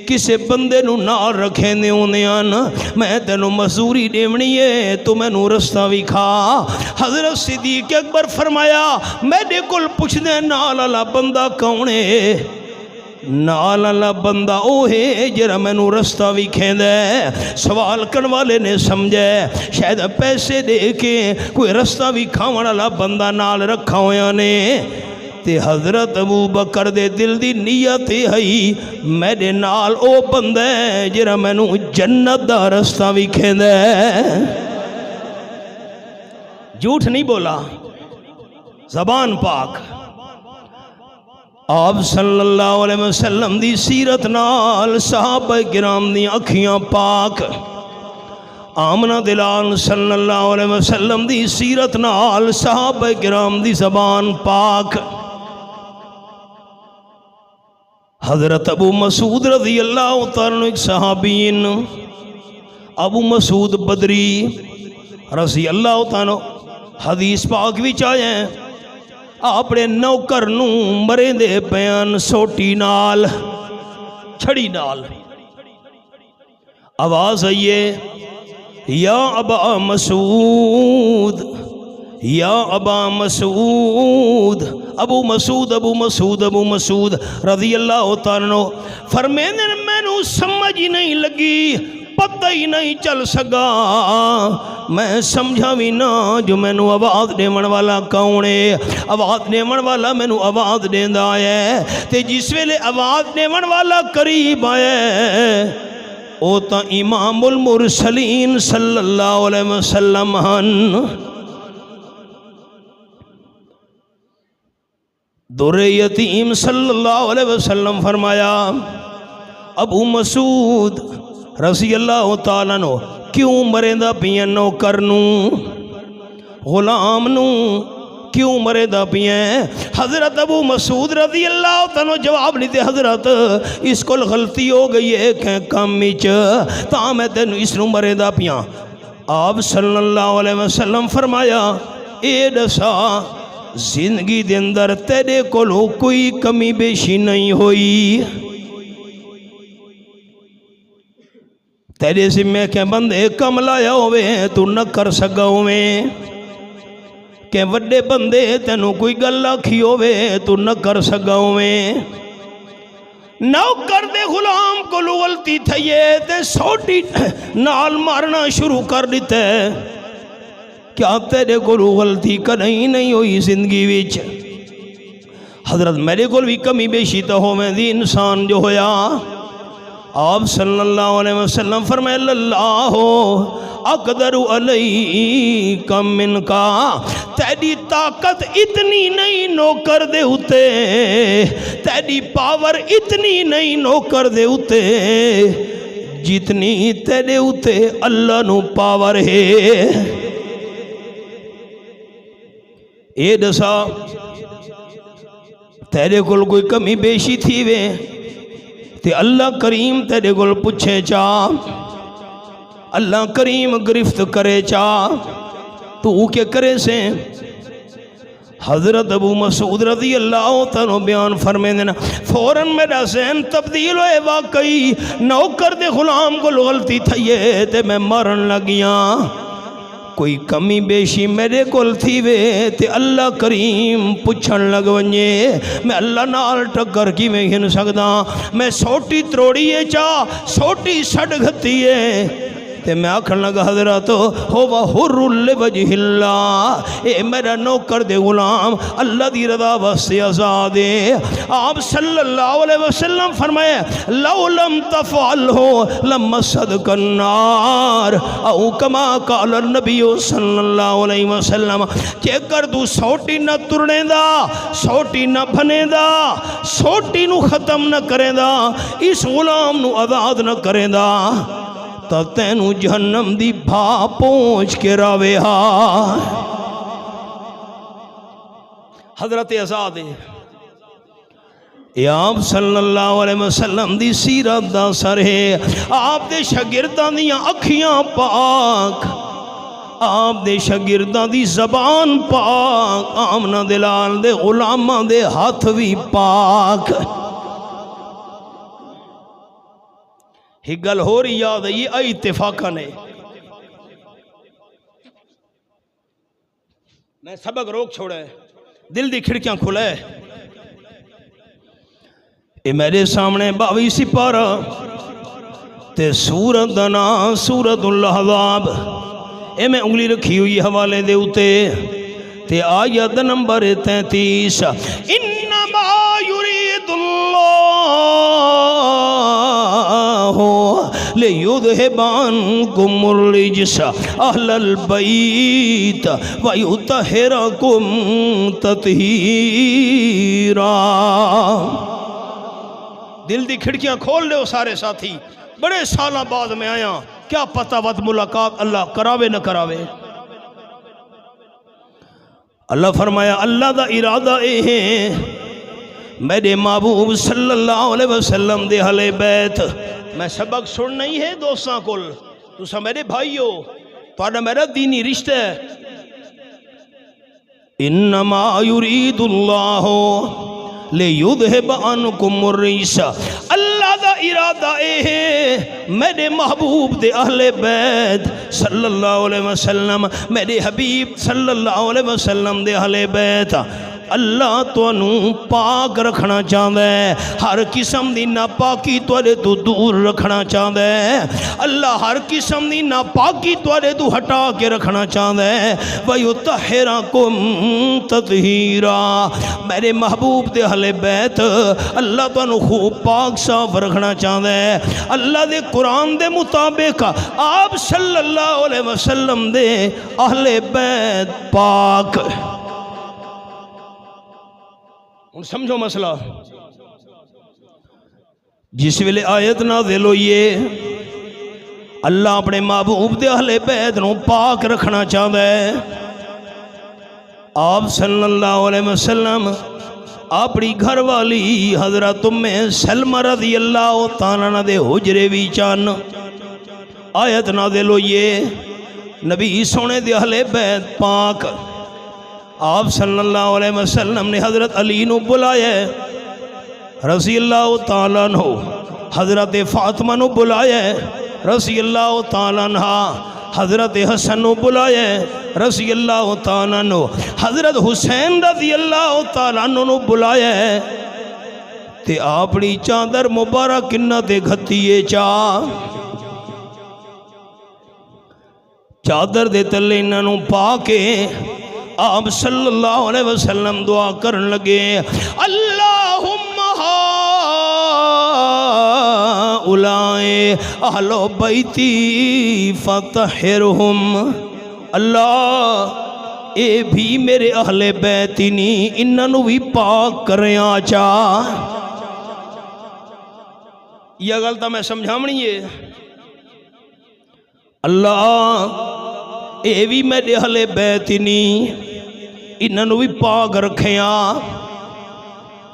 کسے بندے نو نال رکھے نے انیان، میں تینو مزدوری دیونی ہے تو میں نو رستہ بھی کھا۔ حضرت صدیق اکبر فرمایا میرے کل پوچھ دے نال اللہ بندہ کون ہے؟ نال اللہ بندہ او ہے جرا میں نو رستہ بھی کھین دے۔ سوال کرن والے نے سمجھے شاید پیسے دے کے کوئی رستہ بھی کھاون والا بندہ نال رکھا ہویا نے، تے حضرت ابو بکر دے دل دی نیت ہے میرے نال او بندہ جرا میں نو جنت دا رستہ بھی کھین دے۔ جھوٹ نہیں بولا، زبان پاک۔ آپ صلی اللہ علیہ وسلم دی سیرت نال صحابہ کرام دی اکھیاں پاک، آمنہ دلال صلی اللہ علیہ وسلم دی سیرت نال صحابہ کرام دی زبان پاک۔ حضرت ابو مسعود رضی اللہ تعالیٰ ایک صحابین، ابو مسعود بدری رضی اللہ تعالیٰ حدیث پاک بھی چاہیں اپنے نوکر نو مرے دے بیان سوٹی نال چھڑی نال آواز آئیے یا ابا مسعود، یا ابا مسعود، ابو مسعود ابو مسعود ابو مسعود رضی اللہ تعالیٰ فرمینے میں نو سمجھ ہی نہیں لگی، پتہ ہی نہیں چل سکا، میں سمجھا بھی نہ جو میں نو آواز دیون والا کون ہے۔ آواز دیون والا میں نو آواز دیندا ہے تے جس ویلے آواز دیون والا قریب آئے او تا امام المرسلین صلی اللہ علیہ وسلم ہن۔ در یتیم صلی اللہ علیہ وسلم فرمایا ابو مسعود رضی اللہ تعالیٰ نو کیوں مریندا پیاں نوکر نو غلام نو کیوں مریندا پیاں؟ حضرت ابو مسعود رضی اللہ تعالیٰ جواب نہیں دے، حضرت اس کو غلطی ہو گئی ہے کہ کام وچ تاں میں تینو اس نو مریندا پیاں۔ آپ صلی اللہ علیہ وسلم فرمایا اے دسا زندگی دے اندر تیرے کولو کوئی کمی بیشی نہیں ہوئی، تیرے ذمہ کے بندے کم لایا ہوئے تو نہ کر سکا ہوئے، کہ وڈے بندے تینوں کوئی گل آکھی ہوئے تو نہ کر سکا ہوئے، نوکر دے غلام کو غلطی تھئیے تے سوٹی نال مارنا شروع کر دیتے، کیا تیرے کو غلطی کہیں نہیں ہوئی زندگی وچ؟ حضرت میرے کو بھی کمی بیشی تو ہو میں دی انسان جو ہویا۔ آپ صلی اللہ علیہ وسلم فرمائے اللہ اقدر علیک من کا، تیری طاقت اتنی نہیں نوکر دے ہوتے، تیری پاور اتنی نہیں نوکر دے ہوتے جتنی تیرے ہوتے اللہ نو پاور ہے۔ اے دسا تیرے کول کوئی کمی بیشی تھی وے تے اللہ کریم تیرے کول پوچھے چاہ، اللہ کریم گرفت کرے چاہ تو کیا کرے سے؟ حضرت ابو مسعود رضی اللہ تعالیٰ بیان فرمے دینا فوراں میرا ذہن تبدیل ہوئے، واقعی نوکر دے غلام کو غلطی تھئیے تے میں مارن لگیاں، کوئی کمی بیشی میرے کول تھی وے تے اللہ کریم پوچھن لگ ونجے میں اللہ نال ٹکر کی میں گھن سکدا، میں سوٹی تروڑی ہے چاہ سوٹی سڑ گھتی ہے تے میں آکھن لگا حضرت ہوا حر لوجہ اللہ، اے میرا نوکر دے غلام اللہ دی رضا واسطے آزاد ہے۔ آپ صلی اللہ علیہ وسلم فرمائے لو لم تفعلہ لمسدک النار، او کما قال النبی صلی اللہ علیہ وسلم، کہ اگر تو سوٹی نہ ترنے دا، سوٹی نہ بھنے دا، سوٹی نو ختم نہ کریں دا، اس غلام نو آزاد نہ کریں دا، تا تینو جہنم دی بھا پہنچ کے راوے ہاں۔ حضرت آزاد ہے، آپ صلی اللہ علیہ وسلم دی سیرت دا سر ہے، آپ دے شاگرداں دیاں اکھیاں پاک، آپ دے شاگرداں دی زبان پاک، آمنہ دلال دے غلاماں دے ہاتھ بھی پاک۔ ہی گل ہو رہی یاد ہے، یہ اتفاقہ نے، میں سبق روک چھوڑا ہے، دل دی کھڑکیاں کھلے، اے میرے سامنے 22 سپارہ تے سورت دنا سورت الاحزاب، اے میں انگلی رکھی ہوئی حوالے دے اتے تے آیت نمبر 33، انما یرید اللہ لیذہب عنکم الرجس اہل البیت ویطہرکم تطہیرا۔ دل دی کھڑکیاں کھول لے ہو سارے ساتھی، بڑے سالہ بعد میں آیا، کیا پتہ وقت ملاقات اللہ کراوے نہ کراوے۔ اللہ فرمایا اللہ دا ارادہ اے ہیں میرے محبوب صلی اللہ علیہ وسلم دے اہل بیت، میں سبق سن نہیں ہے دوستاں کل، تسا میرے بھائی ہو، تہاڈا میرا دینی رشتہ ہے۔ انما یرید اللہ لیذہب عنکم الرجس، اللہ دا ارادہ اے ہے میرے محبوب دے اہل بیت صلی اللہ علیہ وسلم، میرے حبیب صلی اللہ علیہ وسلم دے اہل بیت، اللہ تو انہوں پاک رکھنا چاہتا ہے، ہر قسم دی ناپاکی توڑے تو دور رکھنا چاہتا ہے، اللہ ہر قسم دی ناپاکی توڑے تو ہٹا کے رکھنا چاہتا ہے۔ وَيُطَهِّرَكُمْ تَطْهِيرًا، میرے محبوب دے اہل بیت اللہ تو انہوں خوب پاک صاف رکھنا چاہتا ہے۔ اللہ دے قرآن دے مطابق آپ صلی اللہ علیہ وسلم دے اہل بیت پاک۔ سمجھو مسئلہ، جس ویلے آیت نازل ہوئی ہے اللہ اپنے محبوب دے اہل بیت نو پاک رکھنا چاہتا ہے۔ آپ صلی اللہ علیہ وسلم اپنی گھر والی حضرت ام سلمہ رضی اللہ تعالیٰ عنہ دے حجرے بھی چان آیت نازل ہوئی ہے، نبی سونے دے اہل بیت پاک، آپ صلی اللہ علیہ وسلم نے حضرت علی نو بلایا رضی اللہ تعالیٰ عنہ، حضرت فاطمہ نو بلایا رضی اللہ تعالیٰ عنہ، حضرت حسن نو بلایا رضی اللہ تعالیٰ عنہ، حضرت حسین رضی اللہ تعالیٰ عنہ نو بلایا تے اپنی چادر مبارک انہاں تے گھتیے چادر دے تلے انہاں نو پا کے آپ صلی اللہ علیہ وسلم دعا کرن لگے، اللہم ہؤلاء اہل بیتی فطہرہم، اللہ اے بھی میرے اہل بیتی نہیں، انہوں بھی پاک کریں آچا۔ یہ غلطہ میں سمجھامنی ہے، اللہ اے بھی میرے اہل بیتی نہیں، انہوں بھی پاک رکھیاں۔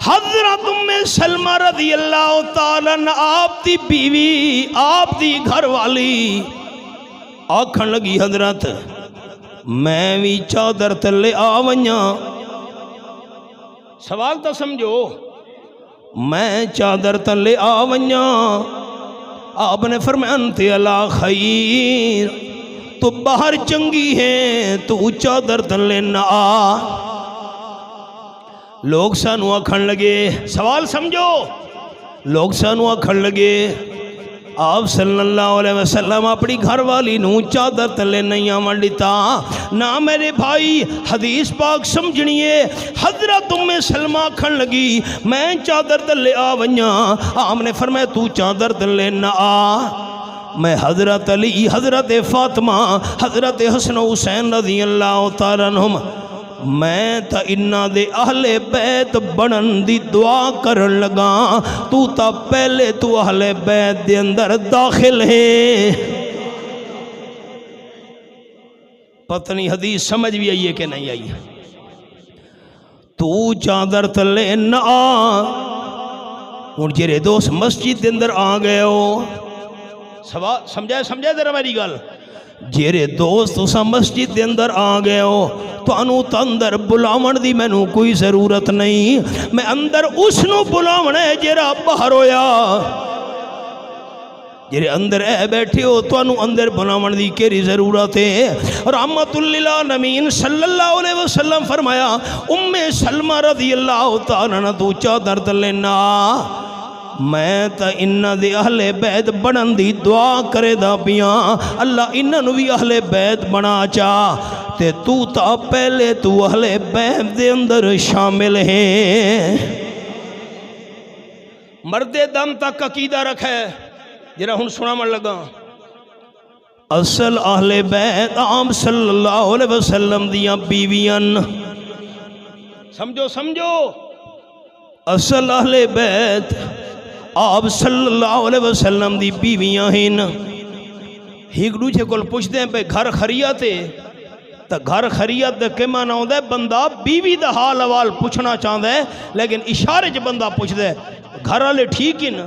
حضرت ام سلمہ رضی اللہ تعالیٰ عنہ آپ دی بیوی، آپ دی گھر والی آکھن لگی حضرت میں بھی چادر تلے آویاں، سوال تو سمجھو، میں چادر تلے آویاں، آپ نے فرمایا انت علی خیر، تو باہر چنگی ہے تو چادر تلے نہ آ۔ لوگ سانو آکھن لگے، سوال سمجھو، لوگ سانو آکھن لگے آپ صلی اللہ علیہ وسلم اپنی گھر والی نو چادر تلے نہیں آمن دیتا نہ میرے بھائی حدیث پاک سمجھنیے حضرت ام سلمہ کھن لگی میں چادر تلے آ ونیاں آپ نے فرمایا تو چادر تلے نہ آ میں حضرت علی حضرت فاطمہ حضرت حسن و حسین رضی اللہ تعالیٰ عنہم میں تا انہاں دے اہل بیت بنن دی دعا کرن لگا تو تا پہلے تو اہل بیت دے اندر داخل ہے پتہ نہیں حدیث سمجھ بھی آئیے کہ نہیں آئیے تو چادر تلے نہ آ اور جیرے دوست مسجد دے اندر آ گئے ہو سمجھائے ذرا میری گل جیرے دوست اسا مسجد دے اندر آ گئے ہو تو انو تا اندر بلاون دی میں نو کوئی ضرورت نہیں میں اندر اس نو بلاون ہے جیرا باہر ہویا جیرے اندر اے بیٹھے ہو تو انو اندر بلاون دی کیری ضرورت ہے رحمت للعالمین صلی اللہ علیہ وسلم فرمایا ام سلمہ رضی اللہ تعالیٰ عنہ تو چادر تلے نہ میں تا انہاں دے اہل بیت بنن دی دعا کرے دا پیاں اللہ انہاں نو بھی اہل بیت بنا چاہ تے تو تا پہلے تو اہل بیت دے اندر شامل ہیں مرد دم تک عقیدہ رکھے جرا ہن سنا من لگا اصل اہل بیت عام صلی اللہ علیہ وسلم دیاں بیویاں سمجھو اصل اہل بیت آپ صلی اللہ علیہ وسلم دی بیویاں ہیں ایک دوسرے کو پوچھتے ہیں پہ گھر خریت ہے تو گھر خریت دے کے معنی ہوتا ہے بندہ بیوی دا حال حوال پوچھنا چاہتا ہے لیکن اشارے جو بندہ پوچھتا ہے گھر والے ٹھیک ہی نا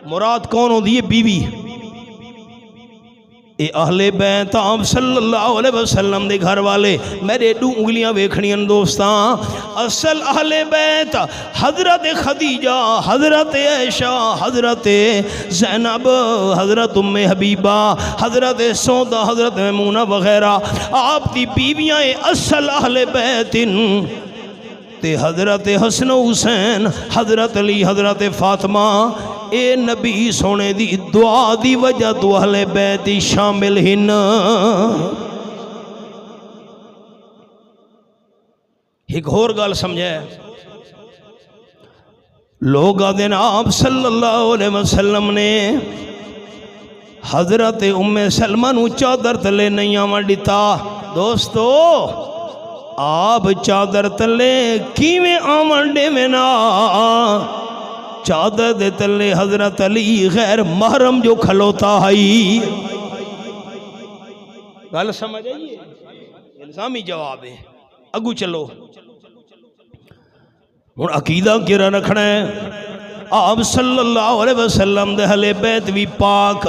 مراد کون ہوتی ہے بیوی اے اہل بیت آپ صلی اللہ علیہ وسلم دے گھر والے میرے دو انگلیاں ویکھنیاں دوستاں اصل اہل بیت حضرت خدیجہ حضرت عائشہ حضرت زینب حضرت ام حبیبہ حضرت سودا حضرت میمونہ وغیرہ آپ دی بیویاں اصل اہل بیت تے حضرت حسن و حسین حضرت علی حضرت فاطمہ اے نبی سونے دی دعا دی وجہ تو اہل بیت شامل ہن ایک اور گل سمجھے لوگ آدھے آپ صلی اللہ علیہ وسلم نے حضرت ام سلمہ نو چادر تلے نہیں آمن دیتا دوستو آپ چادر تلے کیویں آمن دے میں نا چادر دے تلے حضرت علی غیر محرم جو کھلوتا ہائی گل سمجھ آئیے الزامی جواب ہے اگو چلو اور عقیدہ کیرا رکھنا ہے آپ صلی اللہ علیہ وسلم دے اہل بیت بھی پاک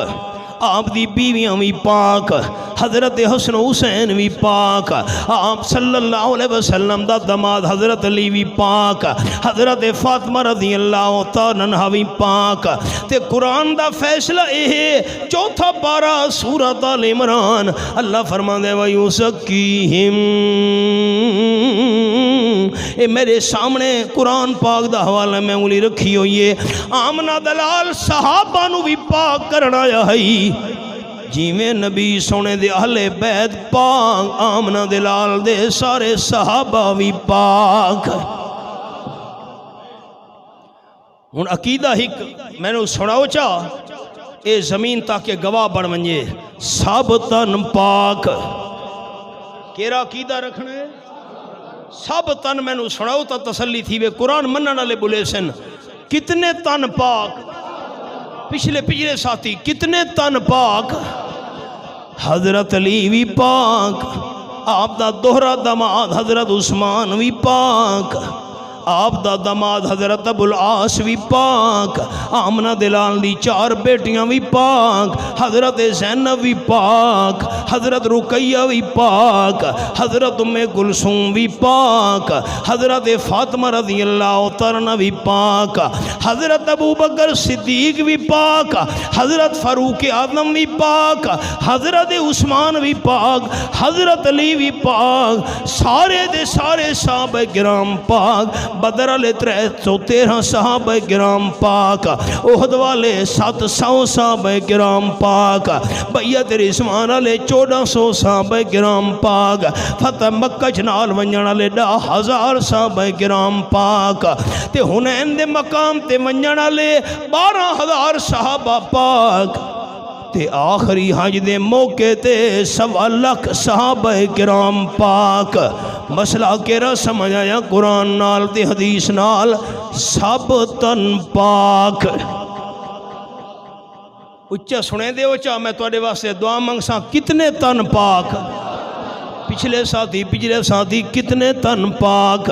آپ دی بیویاں بھی پاک حضرت حسن و حسین بھی پاک آپ صلی اللہ علیہ وسلم دا دماد حضرت علی بھی پاک حضرت فاطمہ رضی اللہ تعالیٰ عنہ بھی پاک تے قرآن دا فیصلہ ہے چوتھا پارہ سورۃ آل عمران اللہ فرمان دے وَيُزَكِّيهِمْ اے میرے سامنے قرآن پاک دا حوالہ میں انگلی رکھی ہوئی ہے آمنہ دلال صحابہ نو بھی پاک کرنا ہے جی میں نبی سونے دے اہل بیت پاک آمنہ دلال دے سارے صحابہ بھی پاک ہن عقیدہ ہی میں نے سناؤ چاہ اے زمین تاکہ گواہ بڑھ منجے سابتن پاک کیرا عقیدہ رکھنا ہے سب تن میں نے سناؤ تا تسلی تھی وے قرآن منن والے بولے سن کتنے تن پاک پچھلے ساتھی کتنے تن پاک حضرت علی بھی پاک آپ دا دوہرا دماد حضرت عثمان بھی پاک آپ دا دماد حضرت ابو العاص بھی پاک آمنہ دلال دی 4 بیٹیاں بھی پاک حضرت زینب بھی پاک حضرت رقیہ بھی پاک حضرت ام کلثوم بھی پاک حضرت فاطمہ رضی اللہ تعالیٰ بھی پاک حضرت ابو بکر صدیق بھی پاک حضرت فاروق اعظم بھی پاک حضرت عثمان بھی پاک حضرت علی بھی پاک سارے دے سارے صحابہ کرام پاک بدر والے 313 صحابہ کرام پاک، احد والے 700 صحابہ کرام پاک، بیعت رضوان والے 1400 صحابہ کرام پاک، فتح مکہ نال ونجن والے 10,000 صحابہ کرام پاک، تے حنین دے مقام تے ونجن والے 12,000 صحابہ پاک، تے آخری حج دے موقع تے 1.25 لاکھ صحابہ کرام پاک۔ مسئلہ کیرا سمجھ آیا؟ قرآن نال تے حدیث نال سب تن پاک۔ اچھا سنے دے اچھا میں توڑے واسطے دعا منگساں، کتنے تن پاک؟ پچھلے ساتھی کتنے تن پاک؟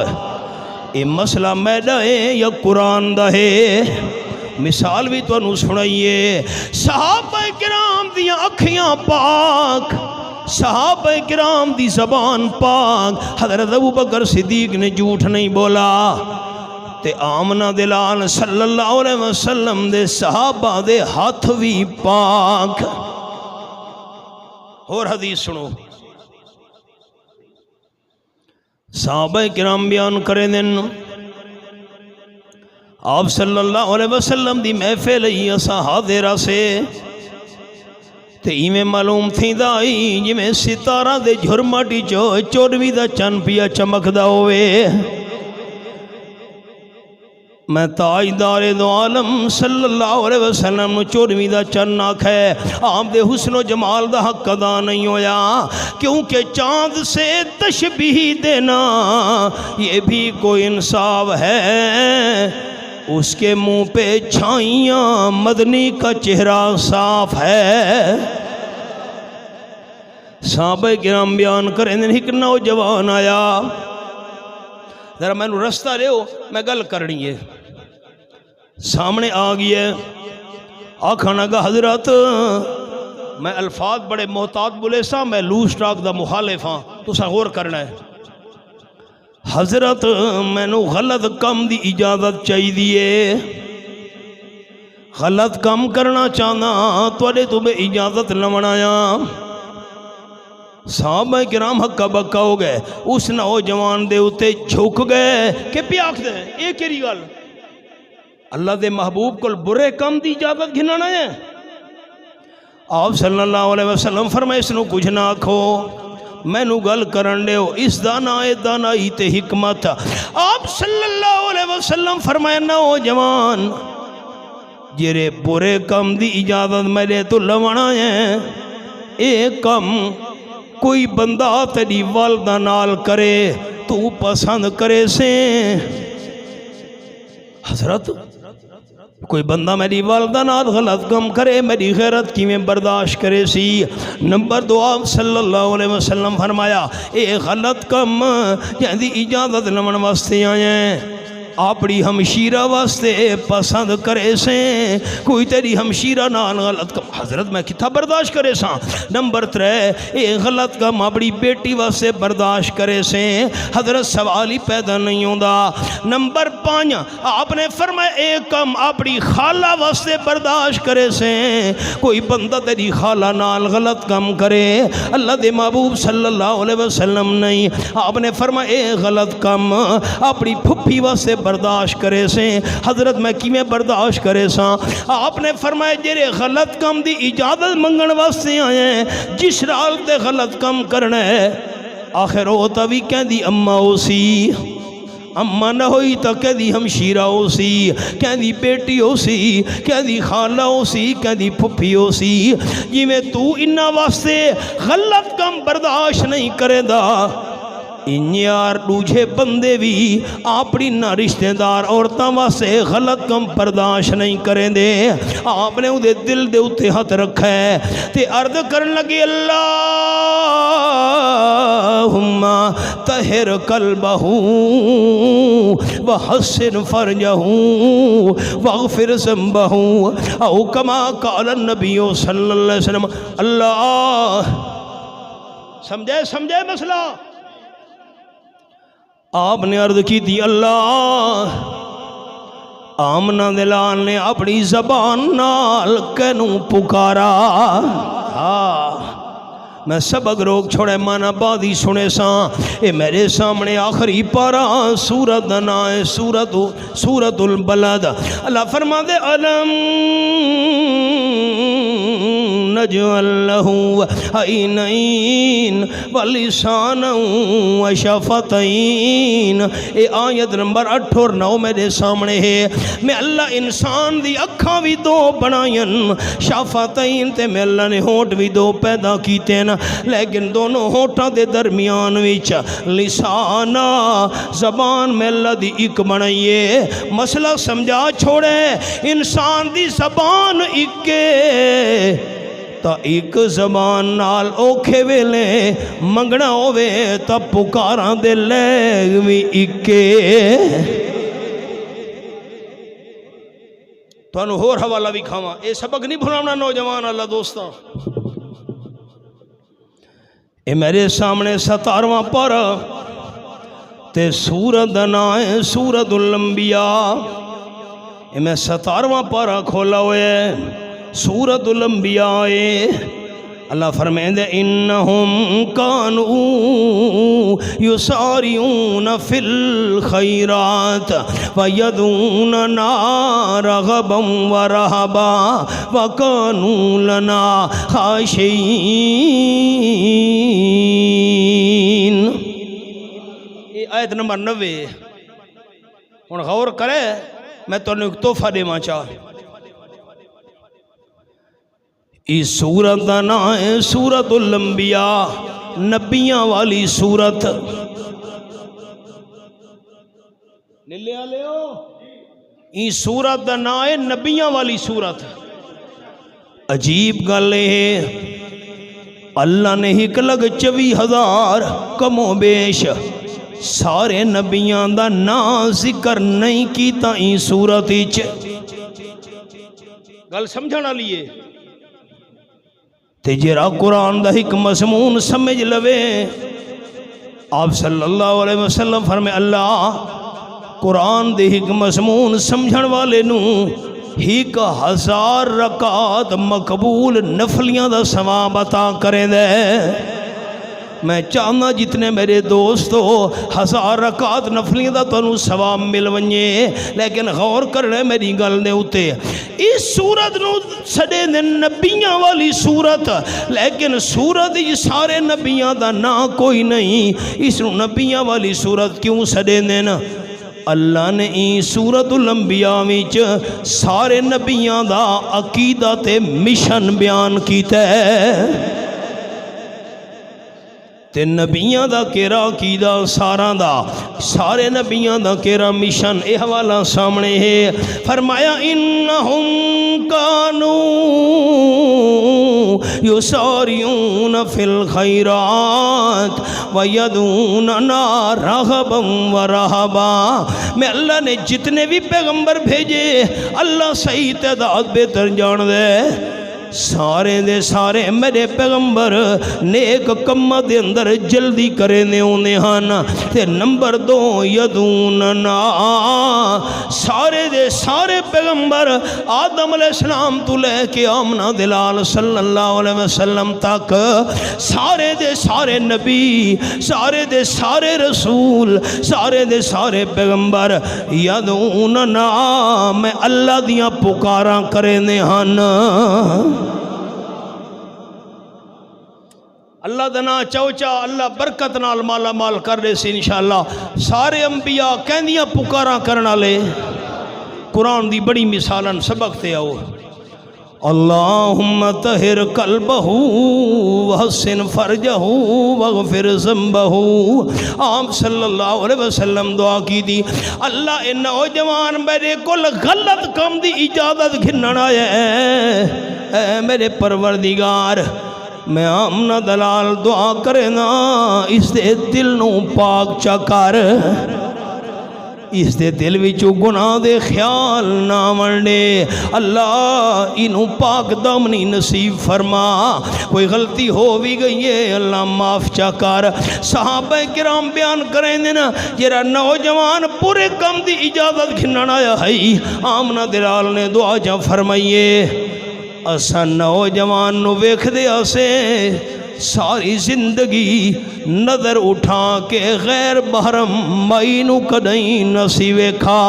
اے مسئلہ میڈا ہے یا قرآن دا ہے؟ مثال بھی تو انہوں سنائیے، صحابہ کرام دیاں اکھیاں پاک، صحابہ کرام دی زبان پاک، حضرت ابوبکر صدیق نے جھوٹ نہیں بولا، تے آمنہ دلال صلی اللہ علیہ وسلم دے صحابہ دے ہاتھ بھی پاک۔ اور حدیث سنو، صحابہ کرام بیان کرے دن آپ صلی اللہ علیہ وسلم دی محفل ہی اسا حاضرہ سے تے ایمیں معلوم تھی دائی جی میں ستارہ دے جھرمٹی چورویں دا چن پیا چمک دا ہوئے، میں تاجدار دو عالم صلی اللہ علیہ وسلم نو 24 دا چن آکھے، آپ دے حسن و جمال دا حق ادا نہیں ہویا، کیونکہ چاند سے تشبیہ دینا یہ بھی کوئی انصاف ہے، اس کے منہ پہ چھائیاں مدنی کا چہرہ صاف ہے۔ صحابہ کرام بیان کریں ایک نوجوان آیا، ذرا میں نو رستہ لے ہو میں گل کرنی ہے، سامنے آ گیا آکھانا گا حضرت میں الفاظ بڑے محتاط بولے سا، میں لوس ٹاک دا مخالف ہاں، تو سا غور کرنا ہے۔ حضرت میں نو غلط کم دی اجازت چاہی دیئے، غلط کم کرنا چاہنا توڑے تمہیں اجازت لمنایا۔ صحابہ کرام حقہ بکا ہو گئے، اس نوجوان دے اتے جھک گئے کہ پیاک دے ایک ہی گل اللہ دے محبوب کو برے کم دی اجازت گھنانا ہے۔ آپ صلی اللہ علیہ وسلم فرمائے اس نو کچھ نہ کھو، میں نو گل کرن لے ہو، اس دانائی تے حکمت۔ آپ صلی اللہ علیہ وسلم فرمائے نوجوان جرے برے کم دی اجازت میں لے تو لونا ہے، ایک کم کوئی بندہ تیری والدہ نال کرے تو پسند کرے سے۔ حضرت کوئی بندہ میری والدہ نال غلط کم کرے میری غیرت کی میں برداشت کرے سی۔ نمبر 2 آپ صلی اللہ علیہ وسلم فرمایا اے غلط کم جہاں اجازت لمن واسطے آئے ہیں، اپنی ہمشیرہ واسطے پسند کرے سے، کوئی تیری ہمشیرہ نال غلط کم حضرت میں کتھا برداشت کرے سا۔ نمبر 3 اے غلط کم اپنی بیٹی واسطے برداشت کرے سے، حضرت سوال ہی پیدا نہیں ہوندہ۔ نمبر 5 آپ نے فرمایا اے کم اپنی خالہ واسطے برداشت کرے سے، کوئی بندہ تیری خالہ نال غلط کم کرے، اللہ دے محبوب صلی اللہ علیہ وسلم نہیں، آپ نے فرمایا اے غلط کم اپنی پھپھی واسطے برداشت کرے سے، حضرت میں کیویں برداشت کرے سا۔ آپ نے فرمایا جرے غلط کم دی اجازت منگن واسطے آئے ہیں، جس رال تے غلط کم کرنا ہے آخر ہوتا بھی کہہ دی اماں ہو سی، اماں نہ ہوئی تو کہہ دی ہمشیرہ ہو سی، کہہ دی بیٹی ہو سی، کہہ دی خالہ ہو سی، کہہ دی پھپھی ہو سی، جی میں تو انہا واسطے غلط کم برداشت نہیں کرے دا، انیار دوجھے بندے بھی اپنی نہ رشتہ دار عورتاں واسطے غلط کم برداشت نہیں کریں دے۔ آپ نے دے دل دے اتے ہاتھ رکھا ہے تے عرض کرن لگے اللہم طہر قلبہ وحسن فرجہ واغفر ذنبہ او کما قال النبی صلی اللہ علیہ وسلم۔ اللہ سمجھے مسئلہ؟ آپ نے عرض کی تھی اللہ آمنہ دلال نے اپنی زبان نال کینوں پکارا، میں سبق روک چھوڑے مانا بعد ہی سنے ساں اے میرے سامنے آخری پارا سورت نائے سورت البلد اللہ فرما دے علم نجعل لہ عینین ولسانا وشفتین اے آیت نمبر 8 اور 9 میرے سامنے ہے میں اللہ انسان دی اکھاں بھی دو بنائیں شفتین تے میں اللہ نے ہونٹ بھی دو پیدا کیتے ہیں لیکن دونوں ہونٹاں دے درمیان وچ لسانا زبان میں اللہ دی ایک بنائیے مسئلہ سمجھا چھوڑے انسان دی زبان ایک تا ایک زبان نال اوکھے ویلے منگنا ہووے تا پکاراں دے لیگ وی اکے تو انہوں ہور حوالہ بھی کھاواں اے سبق نہیں بھلاونا نوجوان اللہ دوستاں اے میرے سامنے 17واں پارا تے سورت نائے سورت الانبیاء اے میں 17واں پارا کھولا ہوئے سورت الانبیاء اللہ فرمائیں دے انہم کانوا یسارعون فی الخیرات ویدعوننا رغبا ورہبا وکانوا لنا خاشعین یہ آیت نمبر 90 ہن غور کرے میں تو ایک تحفہ دے ماں چاہ اس سورت دا نام ہے سورت الانبیاء نبیاں والی سورت لے آلیو اس سورت دا نام ہے نبیاں والی سورت عجیب گل ہے اللہ نے ایک لگ 24,000 کم و بیش سارے نبیاں دا نام ذکر نہیں کیتا این سورت اچ گل سمجھانا لیے تے جرا قرآن دا ایک مضمون سمجھ لوے آپ صلی اللہ علیہ وسلم فرمائے اللہ قرآن دے ایک مضمون سمجھن والے نو 1000 رکعت مقبول نفلیاں دا ثواب عطا کرے دے میں چاہنا جتنے میرے دوستو 1000 رکعت نفلیاں دا تو ثواب مل ونجے لیکن غور کرنے میری گل دے ہوتے اس سورت نو سڑے دے نبیاں والی سورت لیکن سورت یہ سارے نبیاں دا نا کوئی نہیں اس نو نبیاں والی سورت کیوں سڑے دے نا اللہ نے این سورت الانبیاء وچ سارے نبیاں دا عقیدہ تے مشن بیان کیتا ہے تے نبیاں دا کیرا عقیدہ سارے نبیاں دا کیرا مشن اے حوالہ سامنے ہے فرمایا انہم کانوا یسارعون فی الخیرات ویدعوننا رغبا ورہبا میں اللہ نے جتنے بھی پیغمبر بھیجے اللہ صحیح تعداد بہتر جان دے سارے دے سارے میرے پیغمبر نیک کمہ دے اندر جلدی کرنے ہونے ہانا تے نمبر 2 یدوننا سارے دے سارے پیغمبر آدم علیہ السلام تو لے کے آمنہ دلال صلی اللہ علیہ وسلم تک سارے دے سارے نبی سارے دے سارے رسول سارے دے سارے پیغمبر یدوننا میں اللہ دیاں پکاراں کرنے ہانا اللہ دنا چوچا اللہ برکت نال مالا مال کر رہے سی انشاءاللہ سارے انبیاء کہندیاں پکاراں کرنا لے قرآن دی بڑی مثالاں سبق تے آؤ اللہم طہر قلبہ وحسن فرجہ وغفر ذنبہ آپ صلی اللہ علیہ وسلم دعا کی دی اللہ اے نوجوان میرے کل غلط کام دی اجازت گھنن آیا اے میرے پروردگار میں آمنہ دلال دعا کرے نا اس دے دل نو پاک چکر اس دے دل وچوں گناہ دے خیال نہ ورنے اللہ انہوں پاک دامنی نصیب فرما کوئی غلطی ہو بھی گئی ہے اللہ معاف چکر صحابہ کرام بیان کریں دینا جرا نوجوان پورے کم دی اجازت گھنن آیا ہے آمنہ دلال نے دعا جا فرمائیے اسا نوجوان نو ویکھ دے آسے ساری زندگی نظر اٹھا کے غیر محرم مائی نو کدیں نہ سی ویکھا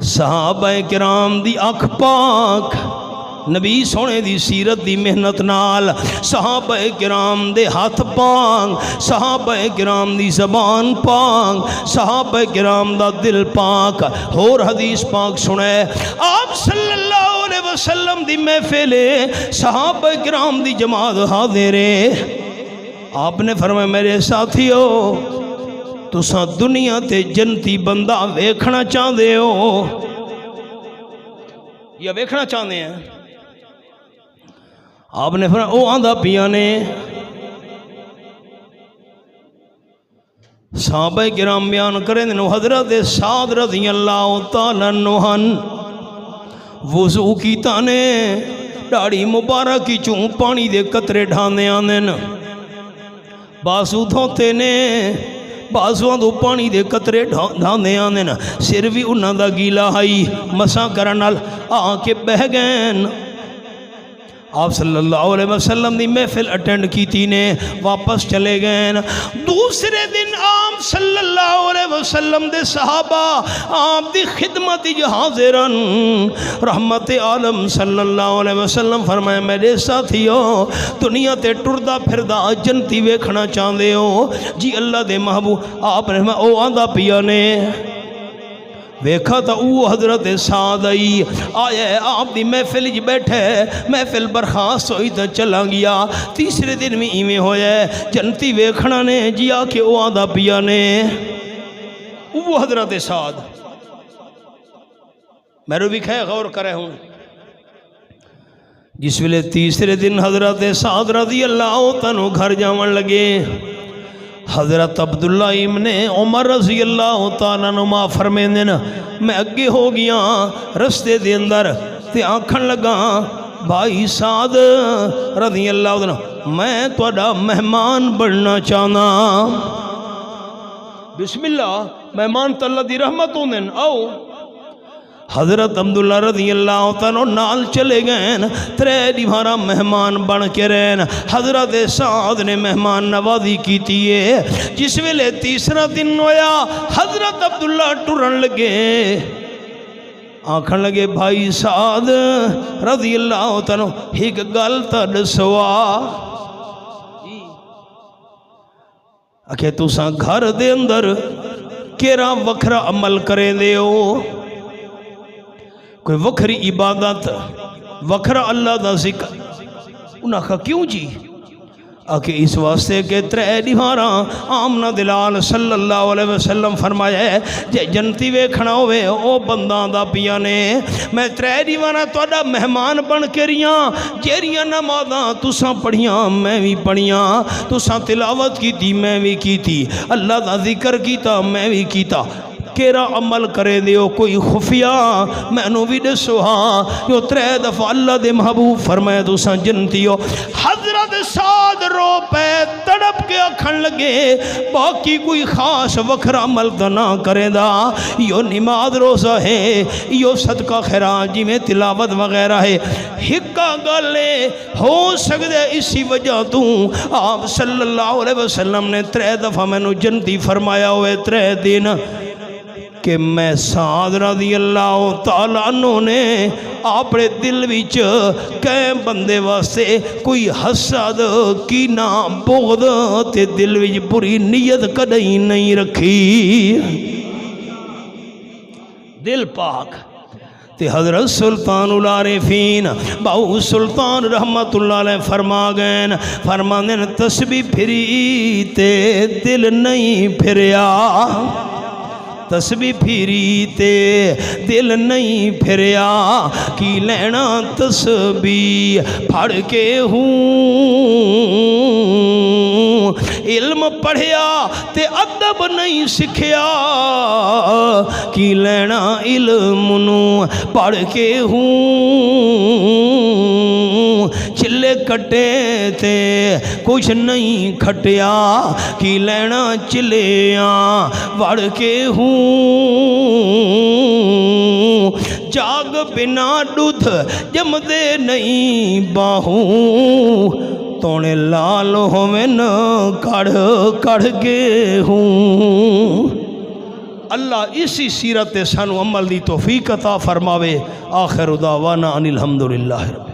صحابہ کرام دی اکھ پاک نبی سونے دی سیرت دی محنت نال صحابہ کرام دے ہاتھ پاک صحابہ کرام دی زبان پاک صحابہ کرام دا دل پاک اور حدیث پاک سنے آپ صلی اللہ علیہ وسلم دی محفل صحابہ کرام دی جماعت حاضر آپ نے فرمایا میرے ساتھیو تساں دنیا تے جنتی بندہ ویکھنا چاہدے ہو یا ویکھنا چاہدے ہیں آپ نے فرمایا او آندھا پیا نے صحابہ کرام بیان کریں دنو حضرت سعد رضی اللہ تعالیٰ عنہ وضو کیتا نے داڑھی مبارک کی چون پانی دے قطرے ڈھانے آنن باسو دھوتے نے باسو دو پانی دے قطرے ڈھانے آنن سر بھی انہاں دا گیلا ہائی مسا کرنال آکے بہ گئن آپ صلی اللہ علیہ وسلم دی محفل اٹینڈ کی تھی نے واپس چلے گئے دوسرے دن آپ صلی اللہ علیہ وسلم دے صحابہ آپ دی خدمت حاضرن رحمت عالم صلی اللہ علیہ وسلم فرمائے میرے ساتھیو دنیا تے ٹردہ پھردہ جنتی ویکھنا چاہدے ہو جی اللہ دے محبوب آپ نے فرمایا او آندھا پیا نے ویکھا تا او حضرت سعد آیا آپ دی محفل جی بیٹھے محفل برخاست ہوئی تا چلا گیا تیسرے دن میں ایمیں ہویا جنتی ویکھنا نے جی آکے او آدھا پیا نے او حضرت سعد میرے بھی کھائے غور کرے ہوں جس ویلے تیسرے دن حضرت سعد رضی اللہ تنو گھر جاون لگے حضرت عبداللہ ابن عمر رضی اللہ تعالیٰ نما فرمین میں اگے ہو گیا رستے دے اندر تے آنکھن لگا بھائی سعد رضی اللہ عنہ میں توڑا مہمان بڑھنا چاہنا بسم اللہ مہمان تو اللہ دی رحمت ہوندن آؤ حضرت عبداللہ رضی اللہ تعالیٰ نال چلے گئے ترے دیوارا مہمان بن کے رہن حضرت سعد نے مہمان نوازی کی تیئے جس ویلے تیسرا دن ہویا حضرت عبداللہ ٹرن لگے آنکھن لگے بھائی سعد رضی اللہ تعالیٰ ایک گلتا دسوا اکھے تو ساں گھر دے اندر کیرا وکھرا عمل کریں دے ہو کوئی وکھری عبادت وکھرا اللہ دا ذکر انہاں کہا کیوں جی آکے اس واسطے کہ ترے دیوارا آمنہ دلال صلی اللہ علیہ وسلم فرمایا ہے جے جنتی ویکھنا ہوئے او بندان دا پیا نے میں ترے دیوارا توڑا مہمان بن کے ریاں جیریاں نمازاں تساں پڑھیاں میں بھی پڑھیاں تساں تلاوت کی تھی میں بھی کی تھی اللہ دا ذکر کیتا میں بھی کیتا کیرا عمل کرے دیو کوئی خفیہ میں نو بھی دسو ہاں جو ترے دفعہ اللہ دے محبوب فرمائے تو ساں جنتی ہو حضرت سعد رو پہ تڑپ کے اکھن لگے باقی کوئی خاص وکھر عمل تو نہ کرے دا یو نماز روزہ ہے یو صدقہ خیرات جی میں تلاوت وغیرہ ہے ہکا گالے ہو سکتے اسی وجہ تو آپ صلی اللہ علیہ وسلم نے ترے دفعہ میں نو جنتی فرمایا ہوئے ترے دن کہ میں سعد رضی اللہ تعالیٰ عنہ نے اپنے دل وچ کئے بندے واسطے کوئی حسد کینہ بغض تے دل وچ بری نیت کدیں نہیں رکھی دل پاک تے حضرت سلطان العارفین باو سلطان رحمت اللہ علیہ فرما گئے فرمانے تسبیح پھری تے دل نہیں پھریا تسبیح پھری تے دل نہیں پھریا کی لینا تسبیح پھڑ کے ہوں علم پڑھیا تے ادب نہیں سکھیا کی لینا علم نو پڑھ کے ہوں چلے کٹے تے کچھ نہیں کھٹیا کی لینا چلیاں وڑ کے ہوں جاگ بنا دودھ جمدے نہیں باہوں تونے لال ہومن کڑ کڑ کے ہوں۔ اللہ اسی سیرت سانو عمل دی توفیق عطا فرماوے۔ آخر دعوانا ان الحمدللہ رب